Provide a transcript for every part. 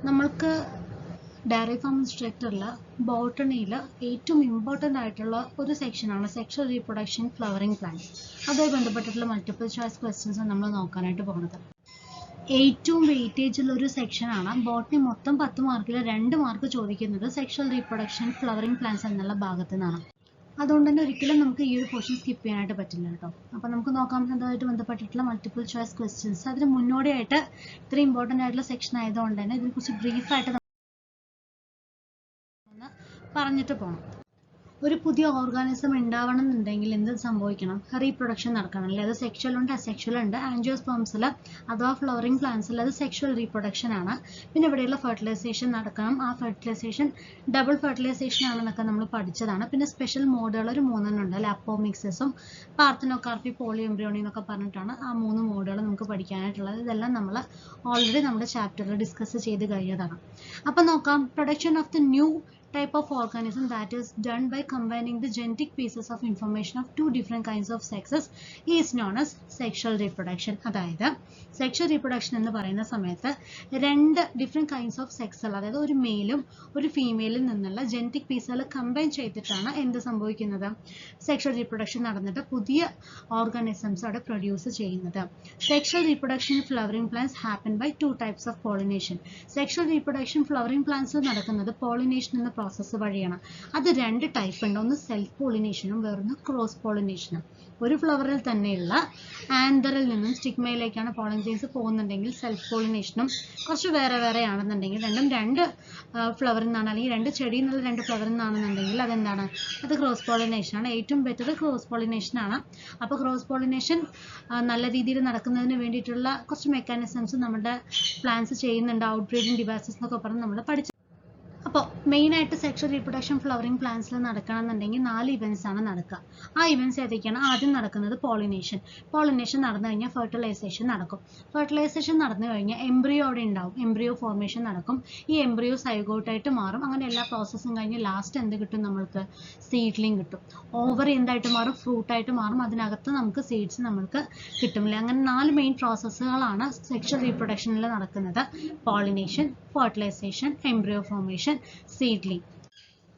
നമ്മൾക്ക് dairy farm ഇൻസ്ട്രക്ടറിൽ ബോട്ടണിയിൽ ഏറ്റവും important ആയിട്ടുള്ള ഒരു സെക്ഷനാണ് സെക്ഷൽ റീപ്രൊഡക്ഷൻ ഫ്ലവറിംഗ് പ്ലാന്റ്സ്. അതുമായി ബന്ധപ്പെട്ടിട്ടുള്ള മൾട്ടിപ്പിൾ ചോയ്സ് ക്വസ്റ്റ്യൻസ് നമ്മൾ നോക്കാനായിട്ട് പോകുന്നത്. ഏറ്റവും വെയിറ്റേജ് ഉള്ള ഒരു സെക്ഷനാണ്. ബോട്ടണി മൊത്തം 10 മാർക്കിൽ 2 മാർക്ക് ചോദിക്കുന്നത് സെക്ഷൽ റീപ്രൊഡക്ഷൻ ഫ്ലവറിംഗ് പ്ലാന്റ്സ് എന്നുള്ള ഭാഗത്തു നിന്നാണ്. അതുകൊണ്ട് തന്നെ ഒരിക്കലും നമുക്ക് ഈ ഒരു പോർഷൻ സ്കിപ്പ് ചെയ്യാനായിട്ട് പറ്റില്ല കേട്ടോ. അപ്പോൾ നമുക്ക് നോക്കാം അതുമായിട്ട് ബന്ധപ്പെട്ടിട്ടുള്ള മൾട്ടിപ്പിൾ ചോയ്സ് ക്വസ്റ്റ്യൻസ്. അതിന് മുന്നോടിയായിട്ട് ഇത്ര ഇമ്പോർട്ടൻ്റ് ആയിട്ടുള്ള സെക്ഷൻ ആയതുകൊണ്ട് തന്നെ ഇതിനെക്കുറിച്ച് ബ്രീഫായിട്ട് പറഞ്ഞിട്ട് പോകണം. ഒരു പുതിയ ഓർഗാനിസം ഉണ്ടാവണം എന്നുണ്ടെങ്കിൽ എന്ത് സംഭവിക്കണം? റീപ്രൊഡക്ഷൻ നടക്കണം അല്ലേ? അത് സെക്ഷൽ ഉണ്ട്, അസെക്ഷൽ ഉണ്ട്. ആൻജിയോസ്പേംസിൽ അഥവാ ഫ്ലവറിംഗ് പ്ലാന്റ്സിൽ അത് സെക്ഷൽ റീപ്രൊഡക്ഷൻ ആണ്. പിന്നെ ഇവിടെയുള്ള ഫെർട്ടിലൈസേഷൻ നടക്കണം. ആ ഫെർട്ടിലൈസേഷൻ ഡബിൾ ഫെർട്ടിലൈസേഷൻ ആണെന്നൊക്കെ നമ്മൾ പഠിച്ചതാണ്. പിന്നെ സ്പെഷ്യൽ മോഡുകൾ ഒരു 3 ഉണ്ട് അല്ലെ? അപ്പോമിക്സിസും പാർത്തനോകാർപ്പി പോളിഎംബ്രിയോണി എന്നൊക്കെ പറഞ്ഞിട്ടാണ് ആ 3 മോഡുകൾ നമുക്ക് പഠിക്കാനായിട്ടുള്ളത്. ഇതെല്ലാം നമ്മൾ ഓൾറെഡി നമ്മുടെ ചാപ്റ്ററിൽ ഡിസ്കസ് ചെയ്ത് കഴിഞ്ഞതാണ്. അപ്പം നോക്കാം. Production of the new type of organism that is done by combining the genetic pieces of information of 2 different kinds of sexes is known as sexual reproduction. അതായത് സെക്ഷൽ റീപ്രൊഡക്ഷൻ എന്ന് പറയുന്ന സമയത്ത് 2 ഡിഫറെൻറ്റ് കൈൻഡ്സ് ഓഫ് സെക്സുകൾ, അതായത് ഒരു മെയിലും ഒരു ഫീമെയിലിൽ നിന്നുള്ള genetic പീസുകൾ കമ്പൈൻ ചെയ്തിട്ടാണ് എന്ത് സംഭവിക്കുന്നത്? സെക്ഷൽ റീപ്രൊഡക്ഷൻ നടന്നിട്ട് പുതിയ ഓർഗാനിസംസ് അവിടെ പ്രൊഡ്യൂസ് ചെയ്യുന്നത്. Sexual reproduction flowering plants happen by 2 types of pollination. Sexual reproduction flowering പ്ലാന്റ്സിൽ നടക്കുന്നത് പോളിനേഷൻ എന്ന പ്രോസസ്സ് വഴിയാണ്. അത് 2 ടൈപ്പ് ഉണ്ട്. ഒന്ന് സെൽഫ് പോളിനേഷനും വേറൊന്ന് ക്രോസ് പോളിനേഷനും. ഒരു ഫ്ലവറിൽ തന്നെയുള്ള ആന്തറിൽ നിന്നും സ്റ്റിഗ്മയിലേക്കാണ് പോളൻ ഗ്രെയിൻസ് പോകുന്നുണ്ടെങ്കിൽ സെൽഫ് പോളിനേഷനും, കുറച്ച് വേറെ വേറെ ആണെന്നുണ്ടെങ്കിൽ രണ്ടും 2 ഫ്ലവറിൽ നിന്നാണ്, അല്ലെങ്കിൽ 2 ചെടിയിൽ നിന്നുള്ള 2 ഫ്ലവറിൽ നിന്നാണെന്നുണ്ടെങ്കിൽ അതെന്താണ്? അത് ക്രോസ് പോളിനേഷൻ ആണ്. ഏറ്റവും ബെറ്റർ ക്രോസ് പോളിനേഷൻ ആണ്. അപ്പോൾ ക്രോസ് പോളിനേഷൻ നല്ല രീതിയിൽ നടക്കുന്നതിന് വേണ്ടിയിട്ടുള്ള കുറച്ച് മെക്കാനിസംസ് നമ്മുടെ പ്ലാന്റ്സ് ചെയ്യുന്നുണ്ട്. ഔട്ട് ബ്രീഡിംഗ് ഡിവൈസസ് എന്നൊക്കെ പറഞ്ഞ് നമ്മൾ പഠിച്ചു. അപ്പോൾ മെയിനായിട്ട് സെക്ഷൽ റീപ്രൊഡക്ഷൻ ഫ്ലവറിംഗ് പ്ലാന്റ്സിൽ നടക്കണമെന്നുണ്ടെങ്കിൽ 4 ഇവൻറ്റ്സ് ആണ് നടക്കുക. ആ ഇവൻറ്റ്സ് ഏതൊക്കെയാണ്? ആദ്യം നടക്കുന്നത് പോളിനേഷൻ. പോളിനേഷൻ നടന്നു കഴിഞ്ഞാൽ ഫെർട്ടിലൈസേഷൻ നടക്കും. ഫെർട്ടിലൈസേഷൻ നടന്നു കഴിഞ്ഞാൽ എംബ്രിയോ അവിടെ ഉണ്ടാവും. എംബ്രിയോ ഫോർമേഷൻ നടക്കും. ഈ എംബ്രിയോ സൈഗോട്ടായിട്ട് മാറും. അങ്ങനെ എല്ലാ പ്രോസസ്സും കഴിഞ്ഞ് ലാസ്റ്റ് എന്ത് കിട്ടും? നമ്മൾക്ക് സീഡ്ലിംഗ് കിട്ടും. ഓവറി എന്തായിട്ട് മാറും? ഫ്രൂട്ടായിട്ട് മാറും. അതിനകത്ത് നമുക്ക് സീഡ്സ് നമ്മൾക്ക് കിട്ടുമില്ല. അങ്ങനെ 4 മെയിൻ പ്രോസസ്സുകളാണ് സെക്ഷൽ റീപ്രൊഡക്ഷനിൽ നടക്കുന്നത്. Pollination, fertilisation, embryo formation, seedling.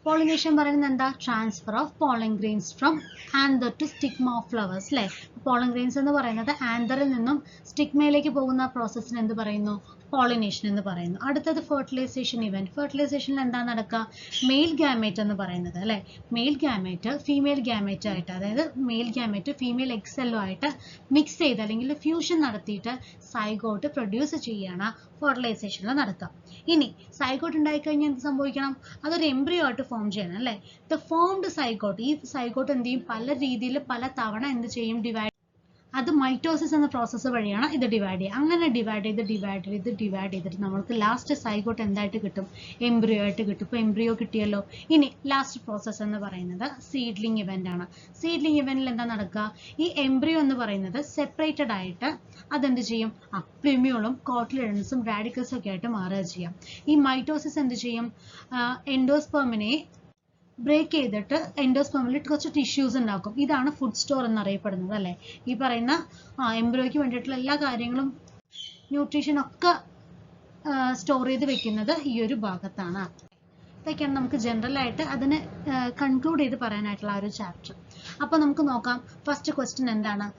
Pollination പറയുന്നത് എന്താ? Transfer of pollen grains from anther to stigma of flowers അല്ലേ? പോളൻ ഗ്രെയിൻസ് എന്ന് പറയുന്നത് ആന്തറിൽ നിന്നും സ്റ്റിഗ്മയിലേക്ക് പോകുന്ന പ്രോസസ്സിന് എന്ത് പറയുന്നു? പോളിനേഷൻ എന്ന് പറയുന്നു. അടുത്തത് ഫെർട്ടിലൈസേഷൻ ഇവന്റ്. ഫെർട്ടിലൈസേഷനിൽ എന്താ നടക്കുക? മെയിൽ ഗാമേറ്റ് എന്ന് പറയുന്നത് അല്ലെ? മെയിൽ ഗാമേറ്റ് ഫീമെയിൽ ഗാമേറ്റ് ആയിട്ട്, അതായത് മെയിൽ ഗാമേറ്റ് ഫീമെയിൽ എക്സെല്ലോ ആയിട്ട് മിക്സ് ചെയ്ത് അല്ലെങ്കിൽ ഫ്യൂഷൻ നടത്തിയിട്ട് സൈഗോട്ട് പ്രൊഡ്യൂസ് ചെയ്യുകയാണ് ഫെർട്ടിലൈസേഷനിൽ നടക്കുക. ഇനി സൈഗോട്ട് ഉണ്ടായിക്കഴിഞ്ഞാൽ എന്ത് സംഭവിക്കണം? അതൊരു എംബ്രിയോ ആയിട്ട് ഫോം ചെയ്യണം അല്ലേ? ദ ഫോംഡ് സൈഗോട്ട്, ഈ സൈഗോട്ട് എന്ത് ചെയ്യും? പല രീതിയിൽ പല തവണ എന്ത് ചെയ്യും? ഡിവൈഡ്. അത് മൈറ്റോസിസ് എന്ന പ്രോസസ്സ് വഴിയാണ് ഇത് ഡിവൈഡ് ചെയ്യുക. അങ്ങനെ ഡിവൈഡ് ചെയ്തിട്ട് നമ്മൾക്ക് ലാസ്റ്റ് സൈഗോട്ട് എന്തായിട്ട് കിട്ടും? എംബ്രിയോ ആയിട്ട് കിട്ടും. ഇപ്പോൾ എംബ്രിയോ കിട്ടിയല്ലോ. ഇനി ലാസ്റ്റ് പ്രോസസ്സ് എന്ന് പറയുന്നത് സീഡ്ലിംഗ് ഇവന്റ് ആണ്. സീഡ്ലിംഗ് ഇവന്റിൽ എന്താ നടക്കുക? ഈ എംബ്രിയോ എന്ന് പറയുന്നത് സെപ്പറേറ്റഡ് ആയിട്ട് അതെന്ത് ചെയ്യും? പ്രിമ്യൂളും കോട്ടിലിഡൻസും റാഡിക്കൽസും ഒക്കെ ആയിട്ട് മാറുക ചെയ്യാം. ഈ മൈറ്റോസിസ് എന്ത് ചെയ്യും? എൻഡോസ്പെർമിനെ ബ്രേക്ക് ചെയ്തിട്ട് എൻഡോസ്പെർമിൽ കുറച്ച് ടിഷ്യൂസ് ഉണ്ടാക്കും. ഇതാണ് ഫുഡ് സ്റ്റോർ എന്നറിയപ്പെടുന്നത് അല്ലേ? ഈ പറയുന്ന എംബ്രിയോയ്ക്ക് വേണ്ടിയിട്ടുള്ള എല്ലാ കാര്യങ്ങളും ന്യൂട്രീഷൻ ഒക്കെ സ്റ്റോർ ചെയ്ത് വെക്കുന്നത് ഈ ഒരു ഭാഗത്താണ്. ഇതൊക്കെയാണ് നമുക്ക് ജനറൽ ആയിട്ട് അതിനെ കൺക്ലൂഡ് ചെയ്ത് പറയാനായിട്ടുള്ള ആ ഒരു ചാപ്റ്റർ. അപ്പോൾ നമുക്ക് നോക്കാം. ഫസ്റ്റ് ക്വസ്റ്റ്യൻ എന്താണ്?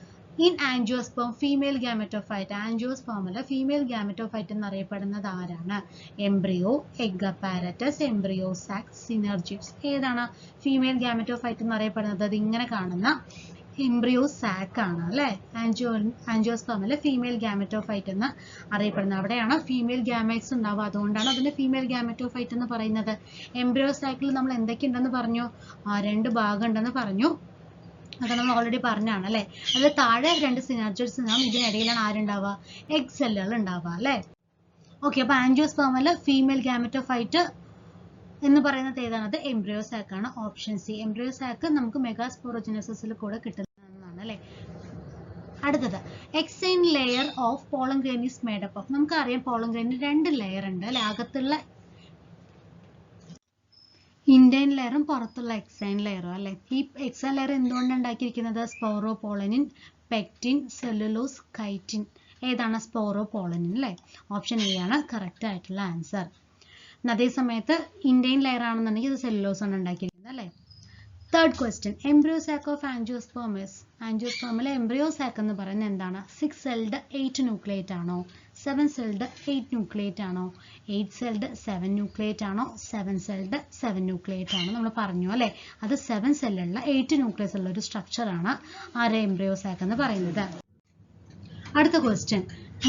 In angiosperm female gametophyte. ആൻജിയോസ്പേമിൽ ഫീമെയിൽ ഗാമെറ്റോഫൈറ്റ് എന്നറിയപ്പെടുന്നത് ആരാണ്? Embryo, egg apparatus, embryo sac, synergids. ഏതാണ് ഫീമെയിൽ ഗാമെറ്റോഫൈറ്റ് എന്നറിയപ്പെടുന്നത്? അത് ഇങ്ങനെ കാണുന്ന എംബ്രിയോ സാക്ക് ആണ് അല്ലേ? ആൻജിയോസ്പേമിൽ ഫീമെയിൽ ഗാമെറ്റോഫൈറ്റ് എന്ന് അറിയപ്പെടുന്നത്. അവിടെയാണ് ഫീമെയിൽ ഗാമേറ്റ്സ് ഉണ്ടാവുക. അതുകൊണ്ടാണ് അതിന് ഫീമെയിൽ ഗാമെറ്റോഫൈറ്റ് എന്ന് പറയുന്നത്. എംബ്രിയോ സാക്കിൽ നമ്മൾ എന്തൊക്കെയുണ്ടെന്ന് പറഞ്ഞു? 2 ഭാഗം ഉണ്ടെന്ന് പറഞ്ഞു. അത് നമ്മൾ ഓൾറെഡി പറഞ്ഞാണ് അല്ലേ? അതിൽ താഴെ 2 സിനർജിഡ്സ് ഉണ്ടാവും. ഇതിനിടയിലാണ് ആരുണ്ടാവുക? എഗ് സെല്ലുകൾ ഉണ്ടാവുക അല്ലേ? ഓക്കെ. അപ്പോൾ ആൻജിയോസ്പേമിൽ ഫീമെയിൽ ഗാമെറ്റോഫൈറ്റ് എന്ന് പറയുന്നത് ഏതാണത്? എംബ്രിയോ സാക്ക് ആണ്. Option C. എംബ്രിയോ സാക്ക് നമുക്ക് മെഗാസ്പോറോജനസിസിൽ കൂടെ കിട്ടുന്നതാണ് അല്ലേ? അടുത്തത് exine layer of pollen grain is made up of. നമുക്കറിയാം പോളൻ ഗ്രെയിനിൽ 2 ലെയർ ഉണ്ട് അല്ലെ? അകത്തുള്ള ഇൻഡൈൻ ലെയറും പുറത്തുള്ള എക്സൈൻ ലെയറും അല്ലെ? ഈ എക്സൈൻ ലെയർ എന്തുകൊണ്ട് ഉണ്ടാക്കിയിരിക്കുന്നത്? സ്പോറോപോളനിൻ, പെക്റ്റിൻ, സെല്ലുലോസ്, കൈറ്റിൻ ഏതാണ്? സ്പോറോപോളനിൻ അല്ലേ? ഓപ്ഷൻ എ ആണ് കറക്റ്റ് ആയിട്ടുള്ള ആൻസർ. അതേ സമയത്ത് ഇന്ത്യൻ ലെയർ ആണെന്നുണ്ടെങ്കിൽ ഇത് സെല്ലുലോസ് ആണ് ഉണ്ടാക്കിയിരിക്കുന്നത് അല്ലേ? Third question, embryo sac of angiosperm is. ആൻജിയോസ്പേമിലെ എംബ്രിയോ സാക്ക് എന്ന് പറയുന്നത് എന്താണ്? 6 സെൽഡ് 8 ന്യൂക്ലിയേറ്റ് ആണോ? 7 സെൽഡ് 8 ന്യൂക്ലിയേറ്റ് ആണോ? 8 സെൽഡ് 7 ന്യൂക്ലിയേറ്റ് ആണോ? 7 സെൽഡ് 7 ന്യൂക്ലിയേറ്റ് ആണോ? നമ്മൾ പറഞ്ഞു അല്ലേ, അത് 7 സെല്ലുള്ള 8 ന്യൂക്ലിയസ് ഉള്ള ഒരു സ്ട്രക്ചറാണ് ആരെ എംബ്രിയോ സാക്ക് എന്ന് പറയുന്നത്. അടുത്ത question,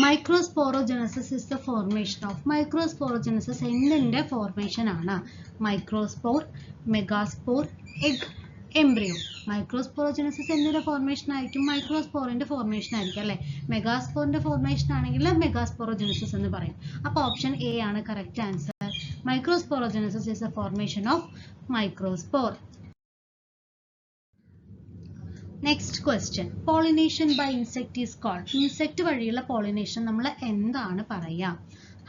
microsporogenesis is the formation of. Microsporogenesis എന്തിന്റെ ഫോർമേഷൻ ആണ്? Microspore, megaspore, egg, embryo. Microsporogenesis എന്തിന്റെ ഫോർമേഷൻ ആയിരിക്കും? മൈക്രോസ്പോറിന്റെ ഫോർമേഷൻ ആയിരിക്കും അല്ലെ? മെഗാസ്പോറിന്റെ ഫോർമേഷൻ ആണെങ്കിൽ മെഗാസ്പോറോജനസിസ് എന്ന് പറയും. അപ്പൊ ഓപ്ഷൻ എ ആണ് correct answer. Microsporogenesis is the formation of microspore. Next question, pollination by insect is called. Insect വഴിയുള്ള പോളിനേഷൻ നമ്മൾ എന്താണ് പറയുക?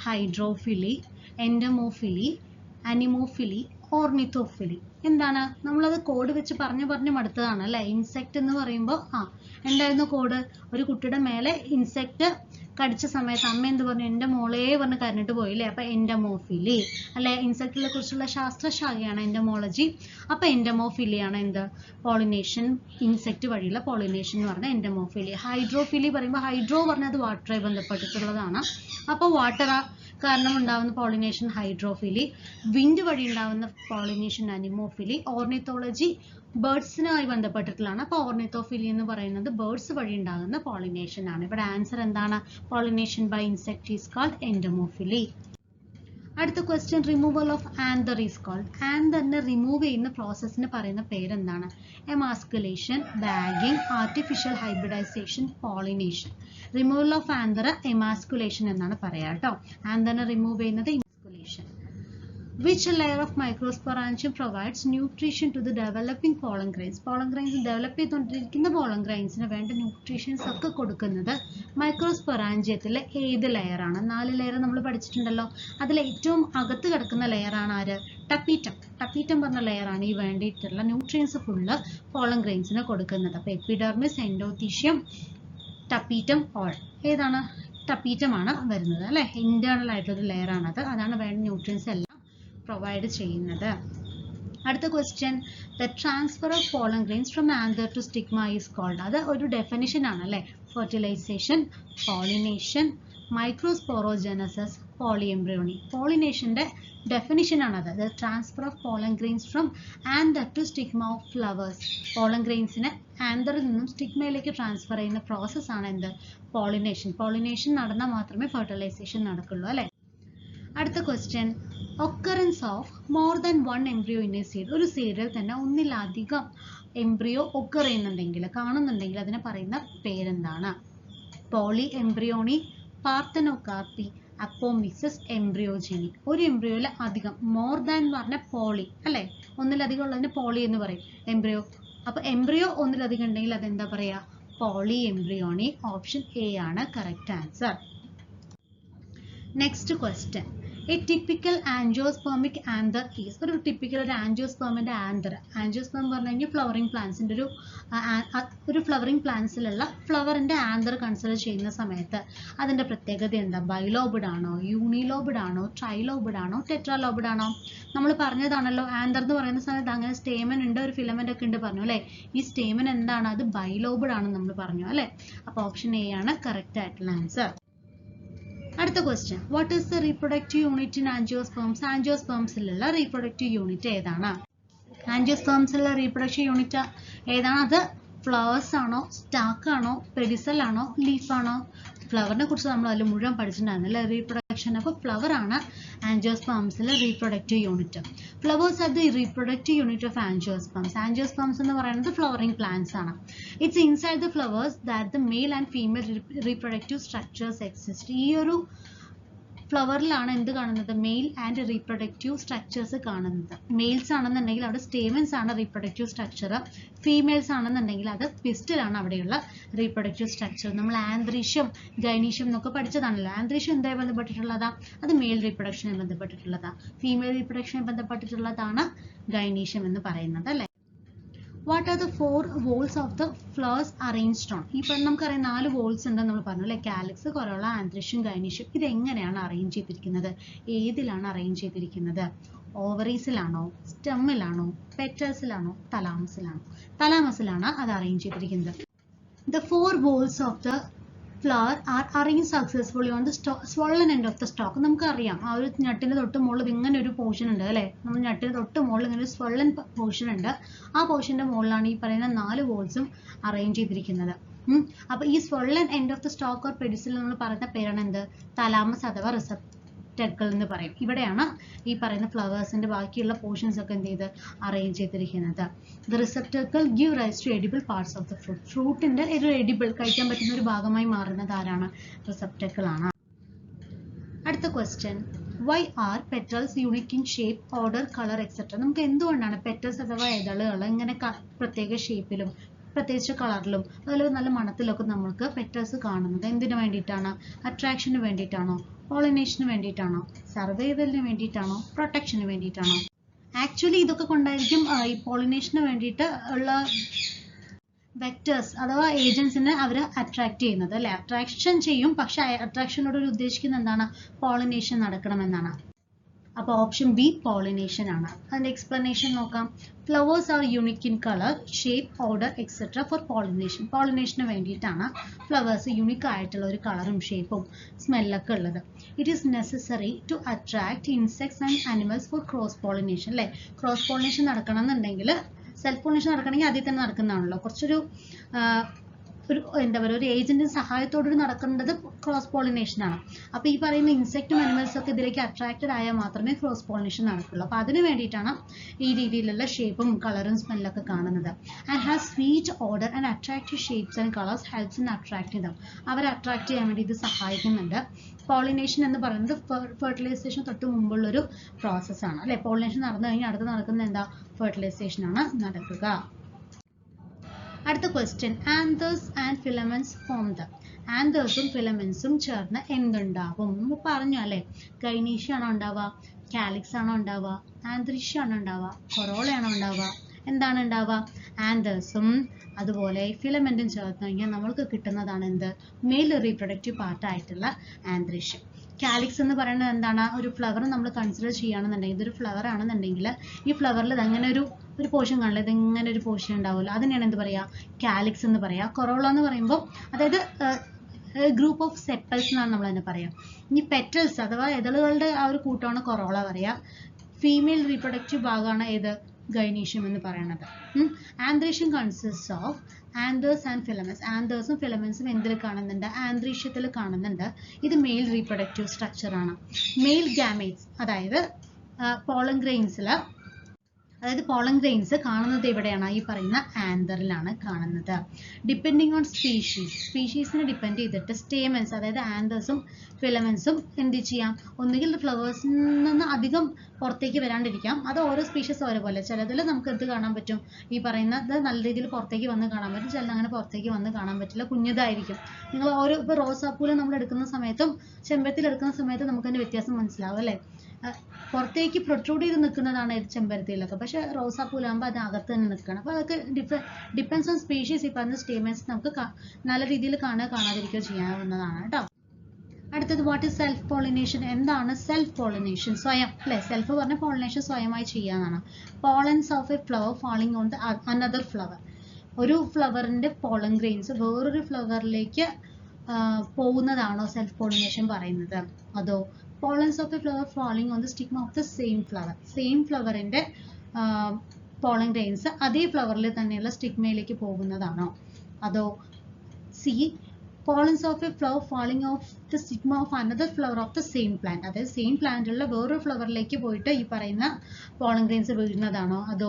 Hydrophily, entomophily, anemophily, ornithophily. എന്താണ്? നമ്മളത് കോഡ് വെച്ച് പറഞ്ഞു മടുത്തതാണ് അല്ലെ? ഇൻസെക്ട് എന്ന് പറയുമ്പോൾ എന്തായിരുന്നു കോഡ്? ഒരു കുട്ടിയുടെ മേലെ ഇൻസെക്ട് കടിച്ച സമയത്ത് അമ്മ എന്ത് പറഞ്ഞു? എൻ്റെ മോളെ പറഞ്ഞ് കരഞ്ഞിട്ട് പോയില്ലേ? അപ്പൊ എൻഡമോഫിലി അല്ലെ? ഇൻസെക്റ്റിനെ കുറിച്ചുള്ള ശാസ്ത്രശാഖയാണ് എൻഡമോളജി. അപ്പൊ എൻഡമോഫിലി ആണ് എന്ത്? പോളിനേഷൻ, ഇൻസെക്ട് വഴിയുള്ള പോളിനേഷൻ എന്ന് പറഞ്ഞാൽ എൻഡമോഫിലി. ഹൈഡ്രോഫിലി പറയുമ്പോൾ ഹൈഡ്രോ പറഞ്ഞത് വാട്ടറുമായി ബന്ധപ്പെട്ടിട്ടുള്ളതാണ്. അപ്പോൾ വാട്ടർ കാരണം ഉണ്ടാവുന്ന പോളിനേഷൻ ഹൈഡ്രോഫിലി, വിൻഡ് വഴി ഉണ്ടാവുന്ന പോളിനേഷൻ അനിമോഫിലി, ഓർണിത്തോളജി ബേർഡ്സിനുമായി ബന്ധപ്പെട്ടിട്ടുള്ളതാണ്. അപ്പോൾ ഓർണിത്തോഫിലി എന്ന് പറയുന്നത് ബേർഡ്സ് വഴി ഉണ്ടാകുന്ന പോളിനേഷൻ ആണ്. ഇവിടെ ആൻസർ എന്താണ്? Pollination by insect is called entomophily. അടുത്ത question, removal of anther is called. ആന്തറിനെ റിമൂവ് ചെയ്യുന്ന പ്രോസസ്സിന് പറയുന്ന പേരെന്താണ്? Emasculation, bagging, artificial hybridisation, pollination. Removal of anther emasculation എന്നാണ് പറയാ കേട്ടോ. ആന്തറിനെ റിമൂവ് ചെയ്യുന്നത് എമാസ്കുലേഷൻ. Which layer of microsporangium provides nutrition to the developing pollen grains? Pollen grains develop ചെയ്തുകൊണ്ടിരിക്കുന്ന pollen grainsന് വേണ്ട ന്യൂട്രീഷൻസ് ഒക്കെ കൊടുക്കുന്നത് മൈക്രോസ്പൊറാഞ്ചിയത്തിലെ ഏത് ലെയർ ആണ്? 4 ലെയർ നമ്മൾ പഠിച്ചിട്ടുണ്ടല്ലോ. അതിൽ ഏറ്റവും അകത്ത് കിടക്കുന്ന ലെയർ ആണ് ആര്? ടപ്പീറ്റം. ടപ്പീറ്റം പറഞ്ഞ ലെയർ ആണ് ഈ വേണ്ടിയിട്ടുള്ള ന്യൂട്രിയൻസ് ഫുള്ള് pollen grainsന് കൊടുക്കുന്നത്. അപ്പൊ എപ്പിഡെർമിസ്, എൻഡോത്തീഷ്യം, ടപ്പീറ്റം, ഓൾ. ഏതാണ്? ടപ്പീറ്റം ആണ് വരുന്നത് അല്ലെ? ഇന്റേണൽ ആയിട്ടൊരു ലെയർ ആണത്. അതാണ് വേണ്ട ന്യൂട്രിയൻസ് എല്ലാം പ്രൊവൈഡ് ചെയ്യുന്നത്. അടുത്ത question, the transfer of pollen grains from anther to stigma is called. അത് ഒരു ഡെഫിനിഷൻ ആണ് അല്ലെ? Fertilisation, pollination, microsporogenesis, polyembryony. പോളിനേഷന്റെ ഡെഫിനിഷൻ ആണത്. The transfer of pollen grains from anther to stigma of flowers. Pollen ഗ്രെയിൻസിനെ ആന്തറിൽ നിന്നും സ്റ്റിഗ്മയിലേക്ക് ട്രാൻസ്ഫർ ചെയ്യുന്ന പ്രോസസ് ആണ് എന്ത്? പോളിനേഷൻ. പോളിനേഷൻ നടന്നാൽ മാത്രമേ ഫെർട്ടിലൈസേഷൻ നടക്കുള്ളൂ അല്ലെ? അടുത്ത question, occurrence of more than 1 embryo in A seed. ഒരു സീഡിൽ തന്നെ ഒന്നിലധികം എംബ്രിയോ ഒക്കർ ചെയ്യുന്നുണ്ടെങ്കിൽ, കാണുന്നുണ്ടെങ്കിൽ അതിനെ പറയുന്ന പേരെന്താണ്? Polyembryony, parthenocarpy, apomixis, embryogeny. ഒരു എംബ്രിയോയിൽ അധികം, മോർ ദാൻ എന്ന് പറഞ്ഞാൽ പോളി അല്ലെ? ഒന്നിലധികം ഉള്ളതിന് പോളി എന്ന് പറയും എംബ്രിയോ. അപ്പൊ എംബ്രിയോ ഒന്നിലധികം ഉണ്ടെങ്കിൽ അതെന്താ പറയാ? Polyembryony. ഓപ്ഷൻ എ ആണ് correct answer. Next question, a typical angiospermic anther is. ഒരു ടിപ്പിക്കൽ ഒരു ആൻജിയോസ്പെർമിന്റെ ആന്തർ. ആൻജിയോസ്പെർം പറഞ്ഞു കഴിഞ്ഞാൽ ഫ്ലവറിംഗ് പ്ലാന്റ്സിന്റെ ഒരു ഫ്ലവറിംഗ് പ്ലാന്റ്സിലുള്ള ഫ്ലവറിന്റെ ആന്തർ കൺസിഡർ ചെയ്യുന്ന സമയത്ത് അതിന്റെ പ്രത്യേകത എന്താ? ബൈലോബിഡ് ആണോ, യൂണിലോബിഡ് ആണോ, ട്രൈലോബിഡ് ആണോ, ടെട്രാലോബിഡ് ആണോ? നമ്മൾ പറഞ്ഞതാണല്ലോ ആന്തർ എന്ന് പറയുന്ന സമയത്ത് അങ്ങനെ സ്റ്റേമൻ ഉണ്ട്, ഒരു ഫിലമെന്റ് ഒക്കെ ഉണ്ട് പറഞ്ഞു അല്ലെ? ഈ സ്റ്റേമൻ എന്താണ്? അത് ബൈലോബിഡ് ആണെന്ന് നമ്മൾ പറഞ്ഞു അല്ലെ? അപ്പൊ ഓപ്ഷൻ എ ആണ് കറക്റ്റ് ആയിട്ടുള്ള ആൻസർ. അടുത്ത question, what is the reproductive unit in angiosperms? ആൻജിയോസ്പെർംസിലുള്ള റീപ്രൊഡക്റ്റീവ് യൂണിറ്റ് ഏതാണ്? ആൻജിയോസ്പെർംസിലുള്ള റീപ്രൊഡക്റ്റീവ് യൂണിറ്റ് ഏതാണ്? അത് ഫ്ലവേഴ്സ് ആണോ, സ്റ്റാക്ക് ആണോ, പെഡിസൽ ആണോ, ലീഫ് ആണോ? ഫ്ലവറിനെ കുറിച്ച് നമ്മൾ അതിൽ മുഴുവൻ പഠിച്ചിട്ടുണ്ടായിരുന്നില്ല, റീപ്രൊഡക്ഷൻ. അപ്പോൾ ഫ്ലവർ ആണ് ആൻജിയോസ്പെർംസിലെ reproductive unit. Flowers are the reproductive unit of angiosperms. Angiosperms എന്ന് പറയുന്നത് ഫ്ലവറിംഗ് പ്ലാന്റ്സ് ആണ്. It's inside the flowers that the male and female reproductive structures exist. ഈ ഒരു ഫ്ലവറിലാണ് എന്ത് കാണുന്നത്? മെയിൽ ആൻഡ് റീപ്രൊഡക്റ്റീവ് സ്ട്രക്ചേഴ്സ് കാണുന്നത്. മെയിൽസ് ആണെന്നുണ്ടെങ്കിൽ അവിടെ സ്റ്റേമൻസ് ആണ് റീപ്രൊഡക്റ്റീവ് സ്ട്രക്ചർ. ഫീമെയിൽസ് ആണെന്നുണ്ടെങ്കിൽ അത് പിസ്റ്റിലാണ് അവിടെയുള്ള റീപ്രൊഡക്റ്റീവ് സ്ട്രക്ചർ. നമ്മൾ ആന്ത്രീഷ്യം, ഗൈനീഷ്യം എന്നൊക്കെ പഠിച്ചതാണല്ലോ. ആന്ത്രീഷ്യം എന്തായി ബന്ധപ്പെട്ടിട്ടുള്ളതാ? അത് മെയിൽ റീപ്രൊഡക്ഷനെ ബന്ധപ്പെട്ടിട്ടുള്ളതാ. ഫീമെയിൽ റീപ്രൊഡക്ഷനെ ബന്ധപ്പെട്ടിട്ടുള്ളതാണ് ഗൈനീഷ്യം എന്ന് പറയുന്നത് അല്ലെ? What are the 4 whorls of the flowers arranged on? ഈ നമുക്കറിയാം 4 വോൾസ് ഉണ്ടെന്ന് നമ്മൾ പറഞ്ഞു അല്ലെ, കാലിക്സ്, കൊറോള, ആന്ത്രിഷ്യം, ഗൈനീഷ്യം. ഇത് എങ്ങനെയാണ് അറേഞ്ച് ചെയ്തിരിക്കുന്നത്? ഏതിലാണ് അറേഞ്ച് ചെയ്തിരിക്കുന്നത്? ഓവറീസിലാണോ, സ്റ്റെമ്മിലാണോ, പെറ്റൽസിലാണോ, തലാമസിലാണോ? തലാമസിലാണ് അത് അറേഞ്ച് ചെയ്തിരിക്കുന്നത്. The 4 whorls of the flower are arranged successfully on the swollen end of the stalk. നമുക്കറിയാം ആ ഒരു ഞെട്ടിന് തൊട്ട് മുകളിൽ ഇങ്ങനെ ഒരു പോർഷൻ ഉണ്ട് അല്ലേ, നമ്മൾ ഞെട്ടിന് തൊട്ട് മുകളിൽ ഇങ്ങനെ ഒരു സ്വള്ളൻ പോർഷൻ ഉണ്ട്. ആ പോർഷന്റെ മുകളിലാണ് ഈ പറയുന്ന 4 വോൾസും അറേഞ്ച് ചെയ്തിരിക്കുന്നത്. അപ്പൊ ഈ swollen end of the stalk or pedicel നമ്മൾ പറയുന്ന പേരാണ് എന്ത്? തലാമസ് അഥവാ റിസപ്റ്റക്കിൾ എന്ന് പറയും. ഇവിടെയാണ് ഈ പറയുന്ന ഫ്ലവേഴ്സിന്റെ ബാക്കിയുള്ള പോർഷൻസ് ഒക്കെ എന്ത് ചെയ്ത് അറേഞ്ച് ചെയ്തിരിക്കുന്നത്. The receptacle give rise to edible parts of the fruit. ഫ്രൂട്ടിന്റെ ഒരു എഡിബിൾ, കഴിക്കാൻ പറ്റുന്ന ഒരു ഭാഗമായി മാറുന്നത് ആരാണ്? റിസപ്റ്റക്കിൾ ആണ്. അടുത്ത question, why are petals unique in shape, order, color, etc. നമുക്ക് എന്തുകൊണ്ടാണ് പെറ്റൽസ് അഥവാ ഇതളുകൾ ഇങ്ങനെ പ്രത്യേക ഷേപ്പിലും പ്രത്യേകിച്ച് കളറിലും അതുപോലെ നല്ല മണത്തിലൊക്കെ നമുക്ക് പെറ്റൽസ് കാണുന്നത്? എന്തിനു വേണ്ടിയിട്ടാണ്? അട്രാക്ഷന് വേണ്ടിയിട്ടാണോ, പോളിനേഷന് വേണ്ടിയിട്ടാണോ, സർവൈവലിന് വേണ്ടിയിട്ടാണോ, പ്രൊട്ടക്ഷന് വേണ്ടിയിട്ടാണോ? ആക്ച്വലി ഇതൊക്കെ കൊണ്ടായിരിക്കും ഈ പോളിനേഷന് വേണ്ടിയിട്ട് ഉള്ള വെക്ടേഴ്സ് അഥവാ ഏജൻസിനെ അവർ അട്രാക്ട് ചെയ്യുന്നത് അല്ലെ. അട്രാക്ഷൻ ചെയ്യും, പക്ഷെ അട്രാക്ഷനോട് ഉദ്ദേശിക്കുന്നത് എന്താണ്? പോളിനേഷൻ നടക്കണമെന്നാണ്. അപ്പോൾ ഓപ്ഷൻ ബി പോളിനേഷൻ ആണ്. അതിന്റെ എക്സ്പ്ലനേഷൻ നോക്കാം. Flowers are unique in colour, shape, odour etcetera for pollination. പോളിനേഷന് വേണ്ടിയിട്ടാണ് ഫ്ലവേഴ്സ് യൂണിക് ആയിട്ടുള്ള ഒരു കളറും ഷേപ്പും സ്മെല്ലൊക്കെ ഉള്ളത്. It is necessary to attract insects and animals for cross pollination അല്ലേ. ക്രോസ് പോളിനേഷൻ നടക്കണം എന്നുണ്ടെങ്കിൽ, സെൽഫ് പോളിനേഷൻ നടക്കണമെങ്കിൽ ആദ്യം തന്നെ നടക്കുന്നതാണല്ലോ. കുറച്ചൊരു എന്താ പറയുക, ഒരു ഏജന്റിന്റെ സഹായത്തോടെ നടക്കേണ്ടത് ക്രോസ് പോളിനേഷൻ ആണ്. അപ്പൊ ഈ പറയുന്ന ഇൻസെക്റ്റും അനിമൽസും ഒക്കെ ഇതിലേക്ക് അട്രാക്റ്റഡ് ആയാൽ മാത്രമേ ക്രോസ് പോളിനേഷൻ നടക്കുള്ളൂ. അപ്പൊ അതിന് വേണ്ടിയിട്ടാണ് ഈ രീതിയിലുള്ള ഷേപ്പും കളറും സ്മെല്ലൊക്കെ കാണുന്നത്. And has sweet order and attractive shapes and colours helps in attracting dum. അവരെ അട്രാക്ട് ചെയ്യാൻ വേണ്ടി ഇത് സഹായിക്കുന്നുണ്ട്. പോളിനേഷൻ എന്ന് പറയുന്നത് ഫെർട്ടിലൈസേഷൻ തൊട്ട് മുമ്പുള്ളൊരു പ്രോസസ്സാണ് അല്ലെ. പോളിനേഷൻ നടന്നു കഴിഞ്ഞാൽ അടുത്ത് നടക്കുന്നത് എന്താ? ഫെർട്ടിലൈസേഷൻ ആണ് നടക്കുക. അടുത്ത question, anthers and filaments form the. ആന്തേഴ്സും ഫിലമെന്റ്സും ചേർന്ന് എന്തുണ്ടാവും? നമ്മൾ പറഞ്ഞു അല്ലെ, ഗൈനീഷ്യം ആണോ ഉണ്ടാവുക, കാലിക്സ് ആണോ ഉണ്ടാവുക, ആന്ത്രിഷ്യം ആണോ ഉണ്ടാവുക, കൊറോളയാണോ ഉണ്ടാവുക? എന്താണ് ഉണ്ടാവുക? ആന്തേഴ്സും അതുപോലെ ഫിലമെന്റും ചേർത്ത് കഴിഞ്ഞാൽ നമ്മൾക്ക് കിട്ടുന്നതാണ് എന്ത്? മെയിൽ റീപ്രൊഡക്റ്റീവ് പാർട്ടായിട്ടുള്ള ആന്ത്രിഷ്യം. കാലിക്സ് എന്ന് പറയുന്നത് എന്താണ്? ഒരു ഫ്ലവർ നമ്മൾ കൺസിഡർ ചെയ്യുകയാണെന്നുണ്ടെങ്കിൽ, ഇതൊരു ഫ്ലവർ ആണെന്നുണ്ടെങ്കിൽ ഈ ഫ്ലവറിൽ അങ്ങനെ ഒരു പോർഷൻ കാണില്ല, ഇതിങ്ങനെ ഒരു പോർഷൻ ഉണ്ടാവുമല്ലോ, അതിനെയാണ് എന്ത് പറയാ? കാലിക്സ് എന്ന് പറയാ. കൊറോള എന്ന് പറയുമ്പോൾ അതായത് ഗ്രൂപ്പ് ഓഫ് സെപ്പൽസ് എന്നാണ് നമ്മൾ തന്നെ പറയാം. ഇനി പെറ്റൽസ് അഥവാ ഇതളുകളുടെ ആ ഒരു കൂട്ടമാണ് കൊറോള പറയാ. ഫീമെയിൽ റീപ്രൊഡക്റ്റീവ് ഭാഗമാണ് ഏത്? ഗൈനീഷ്യം എന്ന് പറയുന്നത്. Androecium consist of anthers and filaments. ആന്തേഴ്സും ഫിലമെന്റ്സും എന്തിൽ കാണുന്നുണ്ട്? ആന്ത്രിഷ്യത്തിൽ കാണുന്നുണ്ട്. ഇത് മെയിൽ റീപ്രൊഡക്റ്റീവ് സ്ട്രക്ചർ ആണ്. മെയിൽ ഗാമേറ്റ്സ് അതായത് പോളൻ ഗ്രെയിൻസ് കാണുന്നത് എവിടെയാണ്? ഈ പറയുന്ന ആന്തറിലാണ് കാണുന്നത്. ഡിപ്പെൻഡിങ് ഓൺ സ്പീഷീസിനെ ഡിപ്പെൻഡ് ചെയ്തിട്ട് സ്റ്റേമൻസ് അതായത് ആന്തേഴ്സും ഫിലമെന്റ്സും എന്ത് ചെയ്യാം? ഒന്നുകിൽ ഫ്ലവേഴ്സിൽ നിന്ന് അധികം പുറത്തേക്ക് വരാണ്ടിരിക്കാം. അത് ഓരോ സ്പീഷീസ് ഓരോ പോലെ. ചിലതിൽ നമുക്ക് എന്ത് കാണാൻ പറ്റും? ഈ പറയുന്നത് നല്ല രീതിയിൽ പുറത്തേക്ക് വന്ന് കാണാൻ പറ്റും, ചിലത് അങ്ങനെ പുറത്തേക്ക് വന്ന് കാണാൻ പറ്റില്ല, കുഞ്ഞതായിരിക്കും. നിങ്ങൾ ഓരോ ഇപ്പോൾ റോസാപ്പൂല് നമ്മൾ എടുക്കുന്ന സമയത്തും ചെമ്പരത്തിയിൽ എടുക്കുന്ന സമയത്തും നമുക്ക് അതിന്റെ വ്യത്യാസം മനസ്സിലാവും അല്ലേ. പുറത്തേക്ക് പ്രൊട്രൂഡ് ചെയ്ത് നിൽക്കുന്നതാണ് ചെമ്പരത്തിയിലൊക്കെ, പക്ഷെ റോസാപ്പൂലാകുമ്പോൾ അത് അകത്ത് തന്നെ നിൽക്കണം. അപ്പോൾ അതൊക്കെ ഡിപ്പെൻസ് ഓൺ സ്പീഷീസ്. ഈ പറഞ്ഞ സ്റ്റേമെൻസ് നമുക്ക് നല്ല രീതിയിൽ കാണാതിരിക്കുകയോ ചെയ്യാവുന്നതാണ് കേട്ടോ. അടുത്തത്, വാട്ട് ഈസ് സെൽഫ് പോളിനേഷൻ? എന്താണ് സെൽഫ് പോളിനേഷൻ? സ്വയം അല്ലെ. സെൽഫ് പറഞ്ഞ പോളിനേഷൻ സ്വയമായി ചെയ്യാന്നാണ്. Pollens of a flower falling on the another flower. ഒരു ഫ്ലവറിന്റെ പോളൻ ഗ്രെയിൻസ് വേറൊരു ഫ്ലവറിലേക്ക് പോകുന്നതാണോ സെൽഫ് പോളിനേഷൻ പറയുന്നത്? അതോ pollens of a flower falling on the stigma of the same flower. Same ഫ്ലവറിന്റെ പോളൻ ഗ്രെയിൻസ് അതേ ഫ്ലവറിൽ തന്നെയുള്ള സ്റ്റിഗ്മയിലേക്ക് പോകുന്നതാണോ? അതോ C pollens of a flower falling of the stigma of another flower of the same plant. അതായത് same പ്ലാന്റുള്ള വേറൊരു ഫ്ലവറിലേക്ക് പോയിട്ട് ഈ പറയുന്ന പോളൻ ഗ്രെയിൻസ് വീഴുന്നതാണോ? അതോ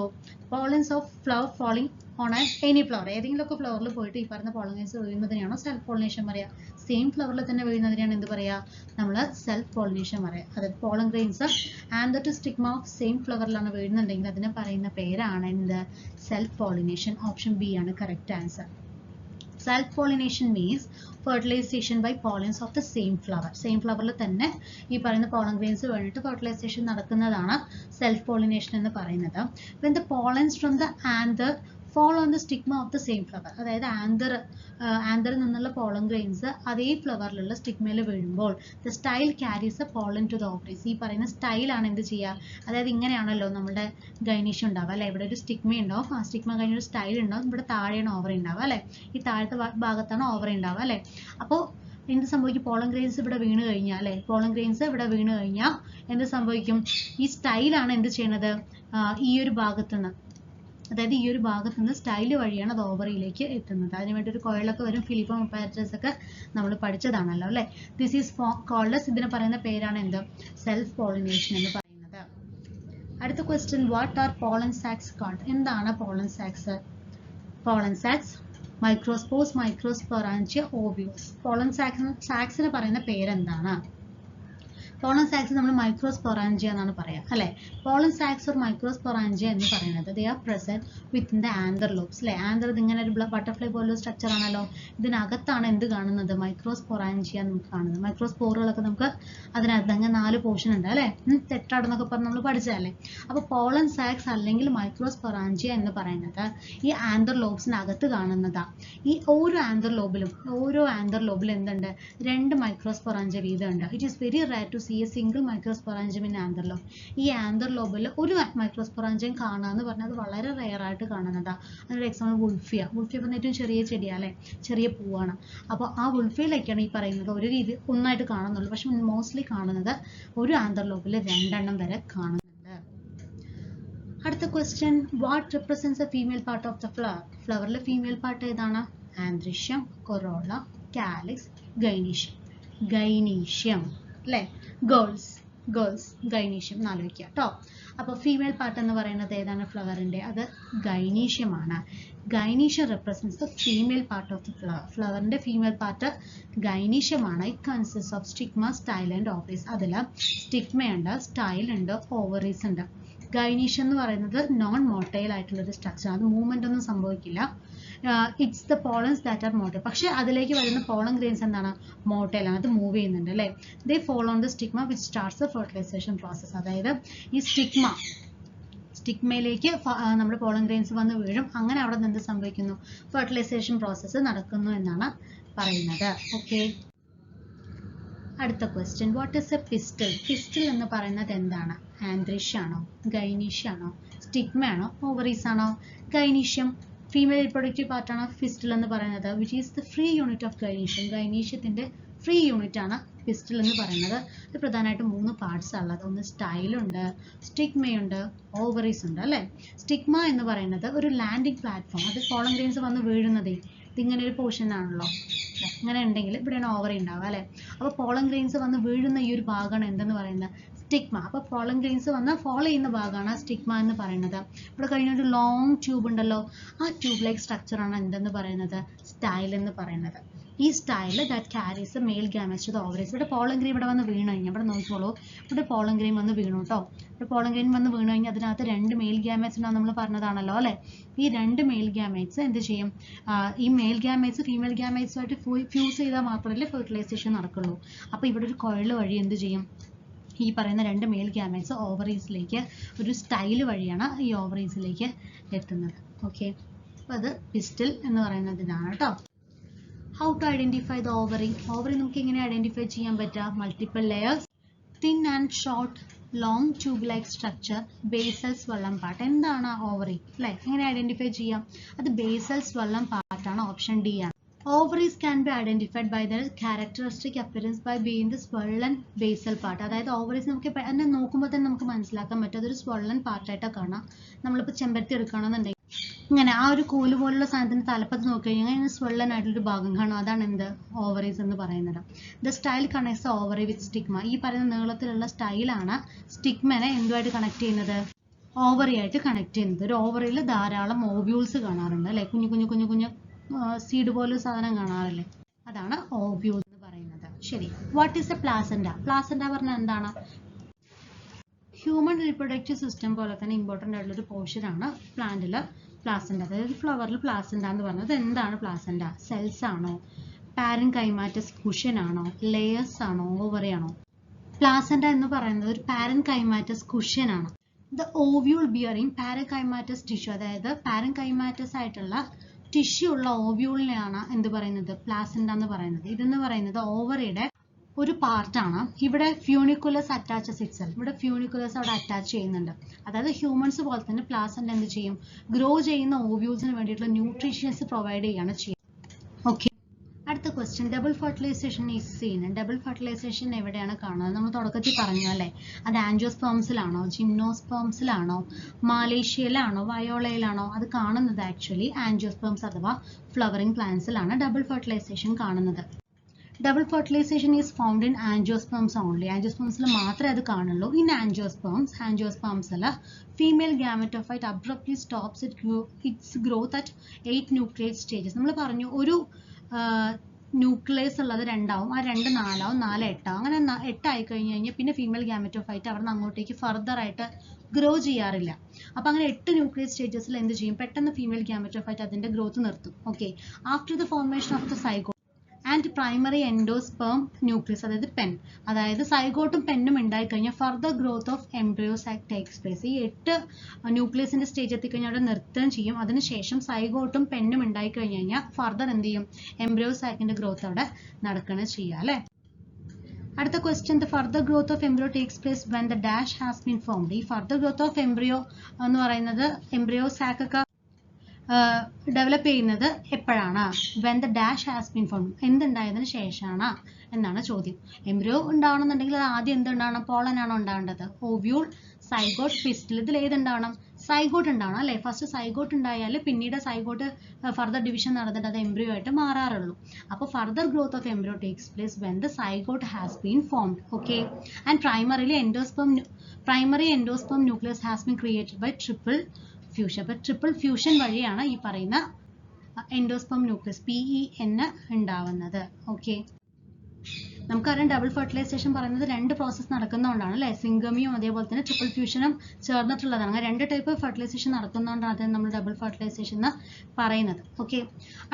pollens of flower falling on any flower, ഏതെങ്കിലുമൊക്കെ ഫ്ലവറിൽ പോയിട്ട് ഈ പറയുന്ന പോളൻ ഗ്രെയിൻസ് വീഴുന്നതിനെയാണോ സെൽഫ് പോളിനേഷൻ പറയാ? സെയിം ഫ്ലവറിൽ തന്നെ വീഴുന്നതിനെയാണ് എന്ത് പറയാ? നമ്മൾ സെൽഫ് പോളിനേഷൻ പറയാം. അതായത് pollen grains and to stigma of same ഫ്ലവറിലാണ് വീഴുന്നുണ്ടെങ്കിൽ അതിനെ പറയുന്ന പേരാണ് എന്ത്? Self pollination. ഓപ്ഷൻ ബി ആണ് correct answer. Self-pollination means fertilization by pollens of the same flower. Same ഫ്ലവറിൽ തന്നെ ഈ പറയുന്ന പോളൻ ഗ്രെയിൻസ് വേണ്ടിയിട്ട് ഫെർട്ടിലൈസേഷൻ നടക്കുന്നതാണ് സെൽഫ് പോളിനേഷൻ എന്ന് പറയുന്നത്. When the pollens from the anther fall on the stigma of the same flower. അതായത് ആന്തറിൽ നിന്നുള്ള pollen grains അതേ ഫ്ലവറിലുള്ള സ്റ്റിഗ്മയിൽ വീഴുമ്പോൾ the style carries the pollen to the ovaries. ഈ പറയുന്ന സ്റ്റൈലാണ് എന്ത് ചെയ്യുക, അതായത് ഇങ്ങനെയാണല്ലോ നമ്മുടെ ഗൈനീഷ്യം ഉണ്ടാവുക അല്ലെ. ഇവിടെ ഒരു സ്റ്റിഗ്മ ഉണ്ടാവും, ആ സ്റ്റിഗ്മ കഴിഞ്ഞ ഒരു സ്റ്റൈൽ ഉണ്ടാവും, ഇവിടെ താഴെയാണ് ഓവറി ഉണ്ടാവുക അല്ലെ. ഈ താഴത്തെ ഭാഗത്താണ് ഓവറി ഉണ്ടാവുക അല്ലെ. അപ്പോൾ എന്ത് സംഭവിക്കും, പോളൻ ഗ്രെയിൻസ് ഇവിടെ വീണ് കഴിഞ്ഞാൽ അല്ലെ, പോളൻ ഗ്രെയിൻസ് ഇവിടെ വീണ് കഴിഞ്ഞാൽ എന്ത് സംഭവിക്കും, ഈ സ്റ്റൈലാണ് എന്ത് ചെയ്യണത്, ഈ ഒരു ഭാഗത്തുനിന്ന്, അതായത് ഈ ഒരു ഭാഗത്ത് നിന്ന് സ്റ്റൈല് വഴിയാണ് അത് ഓവറിയിലേക്ക് എത്തുന്നത്. അതിനുവേണ്ടി ഒരു കോയിലൊക്കെ വരും, ഫിലിപ്പം അപ്പാരറ്റസ് ഒക്കെ നമ്മൾ പഠിച്ചതാണല്ലോ അല്ലെ. ദിസ് ഈസ് കോൾഡ്, ഇതിന് പറയുന്ന പേരാണ് എന്ത്, സെൽഫ് പോളിനേഷൻ എന്ന് പറയുന്നത്. അടുത്ത question, what are pollen sacs called? എന്താണ് pollen sacs? Pollen sacs microspores, microsporangia, ovules. Pollen സാക്സിന് പറയുന്ന പേരെന്താണ്? പോളൻ സാക്സ് നമ്മൾ മൈക്രോസ്പൊറാഞ്ചിയ എന്നാണ് പറയാം അല്ലെ. പോളൻ സാക്സ് ഓർ മൈക്രോസ്പൊറാഞ്ചിയ എന്ന് പറയുന്നത് they are present within the anther lobes അല്ലെ. ആന്തർ ഇങ്ങനെ ഒരു ബട്ടർഫ്ലൈ പോലൊരു സ്ട്രക്ചർ ആണല്ലോ, ഇതിനകത്താണ് എന്ത് കാണുന്നത്, മൈക്രോസ്പൊറാഞ്ചിയ നമുക്ക് കാണുന്നത്. മൈക്രോസ്പോറുകളൊക്കെ നമുക്ക് അതിനകത്ത് അങ്ങനെ 4 പോർഷൻ ഉണ്ട് അല്ലെ, ടെട്രാഡ് എന്നൊക്കെ പറഞ്ഞ് നമ്മൾ പഠിച്ചതല്ലേ. അപ്പോൾ പോളൻ സാക്സ് അല്ലെങ്കിൽ മൈക്രോസ്പൊറാഞ്ചിയ എന്ന് പറയുന്നത് ഈ ആന്തർ ലോബ്സിനകത്ത് കാണുന്നതാ. ഈ ഓരോ ആന്തർ ലോബിലും എന്തുണ്ട്, 2 മൈക്രോസ്പൊറാഞ്ചിയ വീതം ഉണ്ട്. It is very rare to a single microsporangium in anther lobe. ഈ ആന്തർ ലോബിൽ ഒരു മൈക്രോസ്പൊറാഞ്ചിയം കാണാന്ന് പറഞ്ഞാൽ അത് വളരെ റെയർ ആയിട്ട് കാണുന്നതാ. അതിനൊരു എക്സാമ്പിൾ വുൾഫിയ. വുൾഫിയ പറഞ്ഞ ഏറ്റവും ചെറിയ ചെടിയാണ് അല്ലെ, ചെറിയ പൂവാണ്. അപ്പോൾ ആ വുൾഫിയയിലേക്കാണ് ഈ പറയുന്നത് ഒരു രീതി ഒന്നായിട്ട് കാണുന്നുള്ളൂ, പക്ഷെ മോസ്റ്റ്ലി കാണുന്നത് ഒരു ആന്തർ ലോബിൽ 2 എണ്ണം വരെ കാണുന്നുണ്ട്. അടുത്ത question, what represents a female part of the flower? ഫ്ലവറിലെ ഫീമെയിൽ പാർട്ട് ഏതാണ്? Androecium, corolla, calyx, gynoecium. Gynoecium അല്ലെ, ഗേൾസ് ഗൈനീഷ്യം എന്ന് ആലോചിക്കുക കേട്ടോ. അപ്പോൾ ഫീമെയിൽ പാർട്ട് എന്ന് പറയുന്നത് ഏതാണ് ഫ്ലവറിന്റെ? അത് ഗൈനീഷ്യമാണ്. Gynoecium represents the female part of the flower. ഫ്ലവറിന്റെ ഫീമെയിൽ പാർട്ട് ഗൈനീഷ്യമാണ്. It consist of stigma, style and ovaries. അതിൽ സ്റ്റിഗ്മയുണ്ട്, സ്റ്റൈൽ ഉണ്ട്, ഓവറീസ് ഉണ്ട്. ഗൈനീഷ്യം എന്ന് പറയുന്നത് നോൺ മോട്ടൈൽ ആയിട്ടുള്ള ഒരു സ്ട്രക്ചർ, അത് മൂവ്മെന്റ് ഒന്നും സംഭവിക്കില്ല. It's the pollens that are motile. പക്ഷെ അതിലേക്ക് വരുന്ന പോളൻ ഗ്രെയിൻസ് എന്താണ്, മോട്ടൈൽ ആണ്, അത് മൂവ് ചെയ്യുന്നുണ്ട് അല്ലെ. They follow on the stigma which starts the fertilisation process. അതായത് ഈ സ്റ്റിഗ്മയിലേക്ക് നമ്മുടെ പോളൻ ഗ്രെയിൻസ് വന്ന് വീഴും, അങ്ങനെ അവിടെ നിന്ന് സംഭവിക്കുന്നു, ഫെർട്ടിലൈസേഷൻ പ്രോസസ്സ് നടക്കുന്നു എന്നാണ് പറയുന്നത്. ഓക്കെ, അടുത്ത question, what is a pistil? Pistil എന്ന് പറയുന്നത് എന്താണ്? ആന്ത്രിഷ്യാണോ, ഗൈനീഷ്യാണോ, സ്റ്റിഗ്മയാണോ, ഓവറീസ് ആണോ? ഗൈനീഷ്യം ഫീമെയിൽ റിപ്രൊഡക്റ്റീവ് പാർട്ടാണ് പിസ്റ്റൽ എന്ന് പറയുന്നത്, which is the free unit of gynoecium. ഗൈനീഷ്യത്തിന്റെ ഫ്രീ യൂണിറ്റ് ആണ് പിസ്റ്റൽ എന്ന് പറയുന്നത്. ഇത് പ്രധാനമായിട്ടും 3 പാർട്സ് ഉള്ളത്. ഒന്ന് സ്റ്റൈലുണ്ട്, സ്റ്റിഗ്മയുണ്ട്, ഓവറീസ് ഉണ്ട് അല്ലെ. സ്റ്റിഗ്മ എന്ന് പറയുന്നത് ഒരു ലാൻഡിംഗ് പ്ലാറ്റ്ഫോം, അത് പോളൻ ഗ്രെയിൻസ് വന്ന് വീഴുന്നതേ ഇതിങ്ങനെ ഒരു പോർഷൻ ആണല്ലോ, ഇങ്ങനെ ഉണ്ടെങ്കിൽ ഇവിടെയാണ് ഓവറി ഉണ്ടാവുക അല്ലെ. അപ്പോൾ പോളൻ ഗ്രെയിൻസ് വന്ന് വീഴുന്ന ഈ ഒരു ഭാഗമാണ് എന്തെന്ന് പറയുന്നത്, സ്റ്റിഗ്മ. അപ്പോൾ പോളൻ ഗ്രെയിൻസ് വന്ന് ഫോളോ ചെയ്യുന്ന ഭാഗമാണ് സ്റ്റിഗ്മ എന്ന് പറയുന്നത്. ഇവിടെ കഴിഞ്ഞ ഒരു ലോങ് ട്യൂബ് ഉണ്ടല്ലോ, ആ ട്യൂബ് ലൈക്ക് സ്ട്രക്ചർ ആണ് എന്തെന്ന് പറയുന്നത്, സ്റ്റൈൽ എന്ന് പറയുന്നത്. ഈ style that carries male gametes to the ovaries. ഇവിടെ പോളൻ ഗ്രെയിൻ ഇവിടെ വന്ന് വീണ് കഴിഞ്ഞാൽ, ഇവിടെ നോക്കിക്കോളൂ, ഇവിടെ പോളൻ ഗ്രെയിൻ വന്ന് വീണു കേട്ടോ. ഇവിടെ പോളൻ ഗ്രെയിൻ വന്ന് വീണ് കഴിഞ്ഞാൽ അതിനകത്ത് 2 മെയിൽ ഗാമറ്റ്സ് ഉണ്ടാവും, നമ്മൾ പറഞ്ഞതാണല്ലോ അല്ലെ. ഈ 2 മെയിൽ ഗാമറ്റ്സ് എന്ത് ചെയ്യും, ഈ മെയിൽ ഗാമറ്റ്സ് ഫീമെയിൽ ഗാമറ്റ്സുമായിട്ട് ഫ്യൂസ് ചെയ്താൽ മാത്രമല്ലേ ഫെർട്ടിലൈസേഷൻ നടക്കുള്ളൂ. അപ്പോൾ ഇവിടെ ഒരു കോയിൽ വഴി എന്ത് ചെയ്യും, ഈ പറയുന്ന 2 മെയിൽ ഗാമറ്റ്സ് ഓവറീസിലേക്ക് ഒരു സ്റ്റൈൽ വഴിയാണ് ഈ ഓവറീസിലേക്ക് എത്തുന്നത്. ഓക്കെ, അപ്പോൾ അത് പിസ്റ്റൽ എന്ന് പറയുന്നത് ഇതാണ് കേട്ടോ. How to identify the ovary? Ovary നമുക്ക് എങ്ങനെ ഐഡന്റിഫൈ ചെയ്യാൻ പറ്റുക? Multiple layers, thin and short, long tube like structure, basal swollen part. എന്താണ് ഓവറി അല്ലെ, എങ്ങനെ ഐഡന്റിഫൈ ചെയ്യാം? അത് ബേസൽ സ്വെള്ളം പാർട്ടാണ്, ഓപ്ഷൻ ഡി ആണ്. Ovaries can be identified by their characteristic appearance by being the swollen basal part. അതായത് ovaries നമുക്ക് അതിനെ നോക്കുമ്പോൾ തന്നെ നമുക്ക് മനസ്സിലാക്കാൻ പറ്റും അതൊരു സ്വൊള്ളൻ പാർട്ടായിട്ടാണ് കാണാം. നമ്മളിപ്പോൾ ചെമ്പരത്തി എടുക്കുകയാണെന്നുണ്ടെങ്കിൽ ഇങ്ങനെ ആ ഒരു കോല് പോലുള്ള സാധനത്തിന് തലപ്പത്ത് നോക്കി കഴിഞ്ഞാൽ ഇങ്ങനെ സ്വൊള്ളൻ ആയിട്ടുള്ളൊരു ഭാഗം കാണും, അതാണ് എന്ത്, ഓവറീസ് എന്ന് പറയുന്നത്. The style connects ovary with stigma. ഈ പറയുന്ന നീളത്തിലുള്ള സ്റ്റൈലാണ് സ്റ്റിഗ്മനെ എന്തുമായിട്ട് കണക്ട് ചെയ്യുന്നത്, ഓവറി ആയിട്ട് കണക്ട് ചെയ്യുന്നത്. ഒരു ഓവറിയിൽ ധാരാളം ഓവ്യൂൾസ് കാണാറുണ്ട് അല്ലെ, കുഞ്ഞു കുഞ്ഞു കുഞ്ഞു കുഞ്ഞു സീഡ് പോലൊരു സാധനം കാണാറില്ലേ, അതാണ് ഓവ്യൂൾ എന്ന് പറയുന്നത്. ശരി, what is A placenta? Placenta പറഞ്ഞാൽ എന്താണ്? ഹ്യൂമൻ റീപ്രൊഡക്റ്റീവ് സിസ്റ്റം പോലെ തന്നെ ഇമ്പോർട്ടൻ്റ് ആയിട്ടുള്ളൊരു പോർഷൻ ആണ് പ്ലാന്റിൽ പ്ലാസന്റ. അതായത് ഫ്ലവറിൽ പ്ലാസന്റ എന്ന് പറയുന്നത് എന്താണ്? പ്ലാസന്റ സെൽസ് ആണോ, പാരൻ കൈമാറ്റസ് കുഷൻ ആണോ, ലെയേഴ്സ് ആണോ, ഓവറി ആണോ? പ്ലാസന്റ എന്ന് പറയുന്നത് ഒരു പാരൻ കൈമാറ്റസ് കുഷൻ ആണ്. ദ ഓവ്യൂൾ ബിയറിംഗ് പാരൻകൈമാറ്റസ് ടിഷ്യൂ, അതായത് പാരൻകൈമാറ്റസ് ആയിട്ടുള്ള ടിഷ്യൂ ഉള്ള ഓവ്യൂളിനെയാണ് എന്ത് പറയുന്നത്, പ്ലാസന്റ എന്ന് പറയുന്നത്. ഇതെന്ന് പറയുന്നത് ഓവറിയുടെ ഒരു പാർട്ടാണ്. ഇവിടെ ഫ്യൂണിക്കുലസ് അറ്റാച്ചസ് ഇറ്റ്സെൽഫ്, ഇവിടെ ഫ്യൂണിക്കുലസ് അവിടെ അറ്റാച്ച് ചെയ്യുന്നുണ്ട്. അതായത് ഹ്യൂമൻസ് പോലെ തന്നെ പ്ലാസന്റ എന്ത് ചെയ്യും, ഗ്രോ ചെയ്യുന്ന ഓവ്യൂൾസിന് വേണ്ടിയിട്ടുള്ള ന്യൂട്രീഷ്യൻസ് പ്രൊവൈഡ് ചെയ്യുകയാണ് ചെയ്യുന്നത്. ഓക്കെ, അടുത്ത question, double fertilisation is seen. Double fertilisation എവിടെയാണ് കാണുന്നത്? നമ്മൾ തുടക്കത്തിൽ പറഞ്ഞു അല്ലേ, അത് ആൻജിയോസ്പേംസിലാണോ, ജിംനോസ്പേംസിലാണോ, മാലേഷ്യയിലാണോ, വയോളയിലാണോ? അത് കാണുന്നത് ആക്ച്വലി ആൻജിയോസ്പേംസ് അഥവാ ഫ്ലവറിംഗ് പ്ലാന്റ്സിലാണ് ഡബിൾ ഫെർട്ടിലൈസേഷൻ കാണുന്നത്. Double fertilisation is found in angiosperms only. ആൻജിയോസ്പേംസിൽ മാത്രമേ അത് കാണുള്ളൂ. ഇൻ ആൻജിയോസ്പേംസിൽ female gametophyte abruptly stops its growth at 8 nucleate stages. നമ്മൾ പറഞ്ഞു ഒരു ന്യൂക്ലിയസ് ഉള്ളത് 2 ആവും, ആ 2 4 ആവും, 4 8 ആവും. അങ്ങനെ 8 ആയി കഴിഞ്ഞാൽ പിന്നെ ഫീമെയിൽ ഗാമറ്റോഫൈറ്റ് അവിടെ നിന്ന് അങ്ങോട്ടേക്ക് ഫർദർ ആയിട്ട് ഗ്രോ ചെയ്യാറില്ല. അപ്പൊ അങ്ങനെ 8 ന്യൂക്ലിയസ് സ്റ്റേജസിൽ എന്ത് ചെയ്യും, പെട്ടെന്ന് ഫീമെയിൽ ഗാമറ്റോഫൈറ്റ് അതിന്റെ ഗ്രോത്ത് നിർത്തും. Okay, after the formation of the zygote and primary endosperm nucleus, അതായത് പെൻ, അതായത് സൈഗോട്ടും പെന്നും ഉണ്ടായി കഴിഞ്ഞാൽ further growth of embryo sac takes place. ഈ 8 ന്യൂക്ലിയസിന്റെ സ്റ്റേജ് എത്തിക്കഴിഞ്ഞാൽ അവിടെ നിർത്തുകയും ചെയ്യും. അതിനുശേഷം സൈഗോട്ടും പെന്നും ഉണ്ടായി കഴിഞ്ഞ് കഴിഞ്ഞാൽ ഫർദർ എന്ത് ചെയ്യും, എംബ്രിയോ സാക്കിന്റെ ഗ്രോത്ത് അവിടെ നടക്കുകയാണ് ചെയ്യുക അല്ലെ. അടുത്ത question, the further growth of embryo takes place when the dash has been formed. ഈ ഫർദർ ഗ്രോത്ത് ഓഫ് എംബ്രിയോ എന്ന് പറയുന്നത് എംബ്രിയോ സാക്ക് ഒക്കെ ഡെവലപ്പ് ചെയ്യുന്നത് എപ്പോഴാണ്? When the dash has been formed, എന്തുണ്ടായതിനു ശേഷമാണ് എന്നാണ് ചോദ്യം. എംബ്രിയോ ഉണ്ടാവണമെന്നുണ്ടെങ്കിൽ അത് ആദ്യം എന്തുണ്ടാവണം, പോളൻ ആണോ ഉണ്ടാവേണ്ടത്? ഓവ്യൂൾ, സൈഗോട്ട്, പിസ്റ്റൽ, ഇതിൽ ഏതുണ്ടാവണം? സൈഗോട്ട് ഉണ്ടാവണം അല്ലെ. ഫസ്റ്റ് സൈഗോട്ട് ഉണ്ടായാൽ പിന്നീട് സൈഗോട്ട് ഫർദർ ഡിവിഷൻ നടന്നിട്ട് അത് എംബ്രിയോ ആയിട്ട് മാറാറുള്ളൂ. അപ്പോൾ further growth of embryo takes place when the zygote has been formed. Okay, and primary endosperm nucleus has been created by triple fusion. അപ്പൊ ട്രിപ്പിൾ ഫ്യൂഷൻ വഴിയാണ് ഈ പറയുന്ന എൻഡോസ്പേം ന്യൂക്ലിയസ് PEN ഉണ്ടാവുന്നത്. ഓക്കെ, നമുക്കറിയാം ഡബിൾ ഫെർട്ടിലൈസേഷൻ പറയുന്നത് 2 process നടക്കുന്നതുകൊണ്ടാണ് അല്ലെ. സിംഗമിയും അതേപോലെ തന്നെ ട്രിപ്പിൾ ഫ്യൂഷനും ചേർന്നിട്ടുള്ളതാണ്. അങ്ങനെ 2 ടൈപ്പ് ഫെർട്ടിലൈസേഷൻ നടക്കുന്നതുകൊണ്ടാണ് അത് നമ്മൾ ഡബിൾ ഫെർട്ടിലൈസേഷൻ എന്ന് പറയുന്നത്. ഓക്കെ,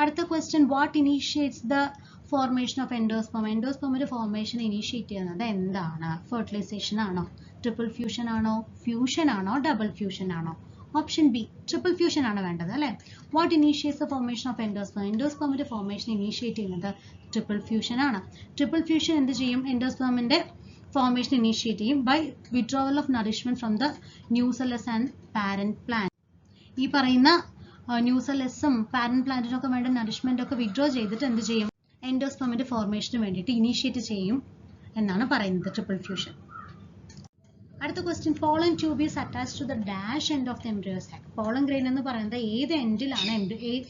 അടുത്ത question, what initiates the formation of endosperm. എൻഡോസ്പേമിന്റെ ഫോർമേഷൻ ഇനീഷ്യേറ്റ് ചെയ്യുന്നത് എന്താണ്? ഫെർട്ടിലൈസേഷൻ ആണോ, ട്രിപ്പിൾ ഫ്യൂഷൻ ആണോ, ഫ്യൂഷൻ ആണോ, ഡബിൾ ഫ്യൂഷൻ ആണോ? ഓപ്ഷൻ ബി, ട്രിപ്പിൾ ഫ്യൂഷൻ ആണ് വേണ്ടത് അല്ലെ. What initiates the formation of endosperm. എൻഡോസ്പേമിന്റെ ഫോർമേഷൻ ഇനീഷ്യേറ്റ് ചെയ്യുന്നത് ട്രിപ്പിൾ ഫ്യൂഷൻ ആണ്. ട്രിപ്പിൾ ഫ്യൂഷൻ എന്ത് ചെയ്യും, എൻഡോസ്പേമിന്റെ ഫോർമേഷൻ ഇനീഷ്യേറ്റ് ചെയ്യും by withdrawal of nourishment from the nucellus and parent plant. ഈ പറയുന്ന ന്യൂസെല്ലസും പാരന്റ് പ്ലാന്റിനും ഒക്കെ വേണ്ട നറിഷ്മെന്റ് ഒക്കെ വിഡ്രോ ചെയ്തിട്ട് എന്ത് ചെയ്യും, എൻഡോസ്പേമിന്റെ ഫോർമേഷന് വേണ്ടിയിട്ട് ഇനീഷ്യേറ്റ് ചെയ്യും എന്നാണ് പറയുന്നത് ട്രിപ്പിൾ ഫ്യൂഷൻ. അടുത്ത question, pollen tube is attached to the dash end of the embryo sac. Pollen grain എന്ന് പറയുന്നത് ഏത് എൻഡിലാണ്,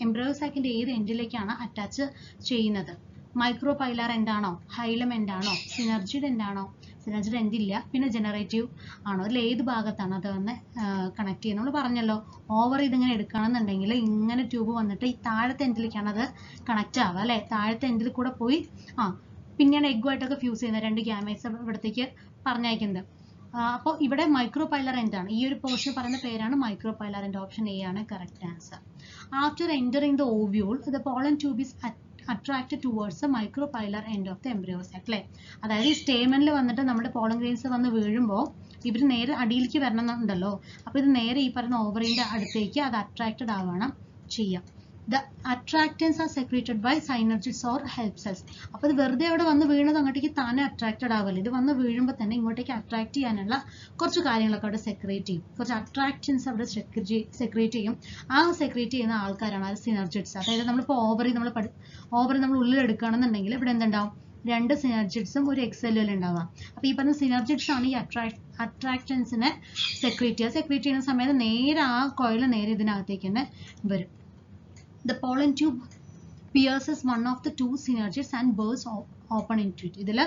എംബ്രിയോ സാക്കിന്റെ ഏത് എൻഡിലേക്കാണ് അറ്റാച്ച് ചെയ്യുന്നത്? മൈക്രോ പൈലാർ എൻഡ് ആണോ, ഹൈലം എൻഡ് ആണോ, സിനർജിഡ് എൻഡ് ആണോ? സിനർജിഡ് എൻഡ് ഇല്ല, പിന്നെ ജനറേറ്റീവ് ആണോ? അതിൽ ഏത് ഭാഗത്താണ് അത് വന്ന് കണക്ട് ചെയ്യുന്നത്? നമ്മൾ പറഞ്ഞല്ലോ, ഓവർ ഇതിങ്ങനെ എടുക്കുകയാണെന്നുണ്ടെങ്കിൽ ഇങ്ങനെ ട്യൂബ് വന്നിട്ട് ഈ താഴത്തെ എൻഡിലേക്കാണ് അത് കണക്ട് ആവുക അല്ലെ. താഴത്തെ എൻഡിൽ കൂടെ പോയി പിന്നെയാണ് എഗ്ഗുമായിട്ടൊക്കെ ഫ്യൂസ് ചെയ്യുന്നത്, 2 ഗ്യാമേറ്റ്സ് ഇവിടത്തേക്ക് പറഞ്ഞയക്കുന്നത്. അപ്പോൾ ഇവിടെ മൈക്രോ പൈലർ എൻഡ് ആണ്. ഈ ഒരു പോർഷൻ പറയുന്ന പേരാണ് micropylar end. Option A ആണ് correct answer. After entering the ovule the pollen tube is attracted towards the micropylar end of the embryo sac അല്ലേ. അതായത് ഈ സ്റ്റേമനിൽ വന്നിട്ട് നമ്മുടെ പോളൻ ഗ്രെയിൻസ് വന്ന് വീഴുമ്പോൾ ഇവർ നേരെ അടിയിലേക്ക് വരണമെന്നുണ്ടല്ലോ. അപ്പോൾ ഇത് നേരെ ഈ പറയുന്ന ഓവറിന്റെ അടുത്തേക്ക് അത് അട്രാക്റ്റഡ് ആവുകയാണ് ചെയ്യുക. The attractants are secreted by synergids or help cells. അപ്പോൾ ഇത് വെറുതെ അവിടെ വന്ന് വീണത് അങ്ങോട്ടേക്ക് താനെ അട്രാക്റ്റഡ് ആവല്ലേ. ഇത് വന്ന് വീഴുമ്പോൾ തന്നെ ഇങ്ങോട്ടേക്ക് അട്രാക്ട് ചെയ്യാനുള്ള കുറച്ച് കാര്യങ്ങളൊക്കെ അവിടെ സെക്രേറ്റ് ചെയ്യും. കുറച്ച് അട്രാക്റ്റൻസ് അവിടെ സെക്രേറ്റ് ചെയ്യും. ആ സെക്രേറ്റ് ചെയ്യുന്ന ആൾക്കാരാണ് അത് സിനർജിഡ്സ്. അതായത് നമ്മളിപ്പോൾ ഓവറി നമ്മൾ ഉള്ളിൽ എടുക്കുകയാണെന്നുണ്ടെങ്കിൽ ഇവിടെ എന്തുണ്ടാവും, 2 സിനർജിഡ്സും ഒരു എക്സെല്ലുകൾ ഉണ്ടാവുക. അപ്പോൾ ഈ പറഞ്ഞ സിനർജിഡ്സ് ആണ് ഈ അട്രാക്റ്റൻസിനെ സെക്രേറ്റ് ചെയ്യുന്ന സമയത്ത് നേരെ ആ കോയിൽ നേരെ ഇതിനകത്തേക്ക് തന്നെ വരും. The pollen tube pierces one of the 2 synergids and bursts open into it. ഇതിൽ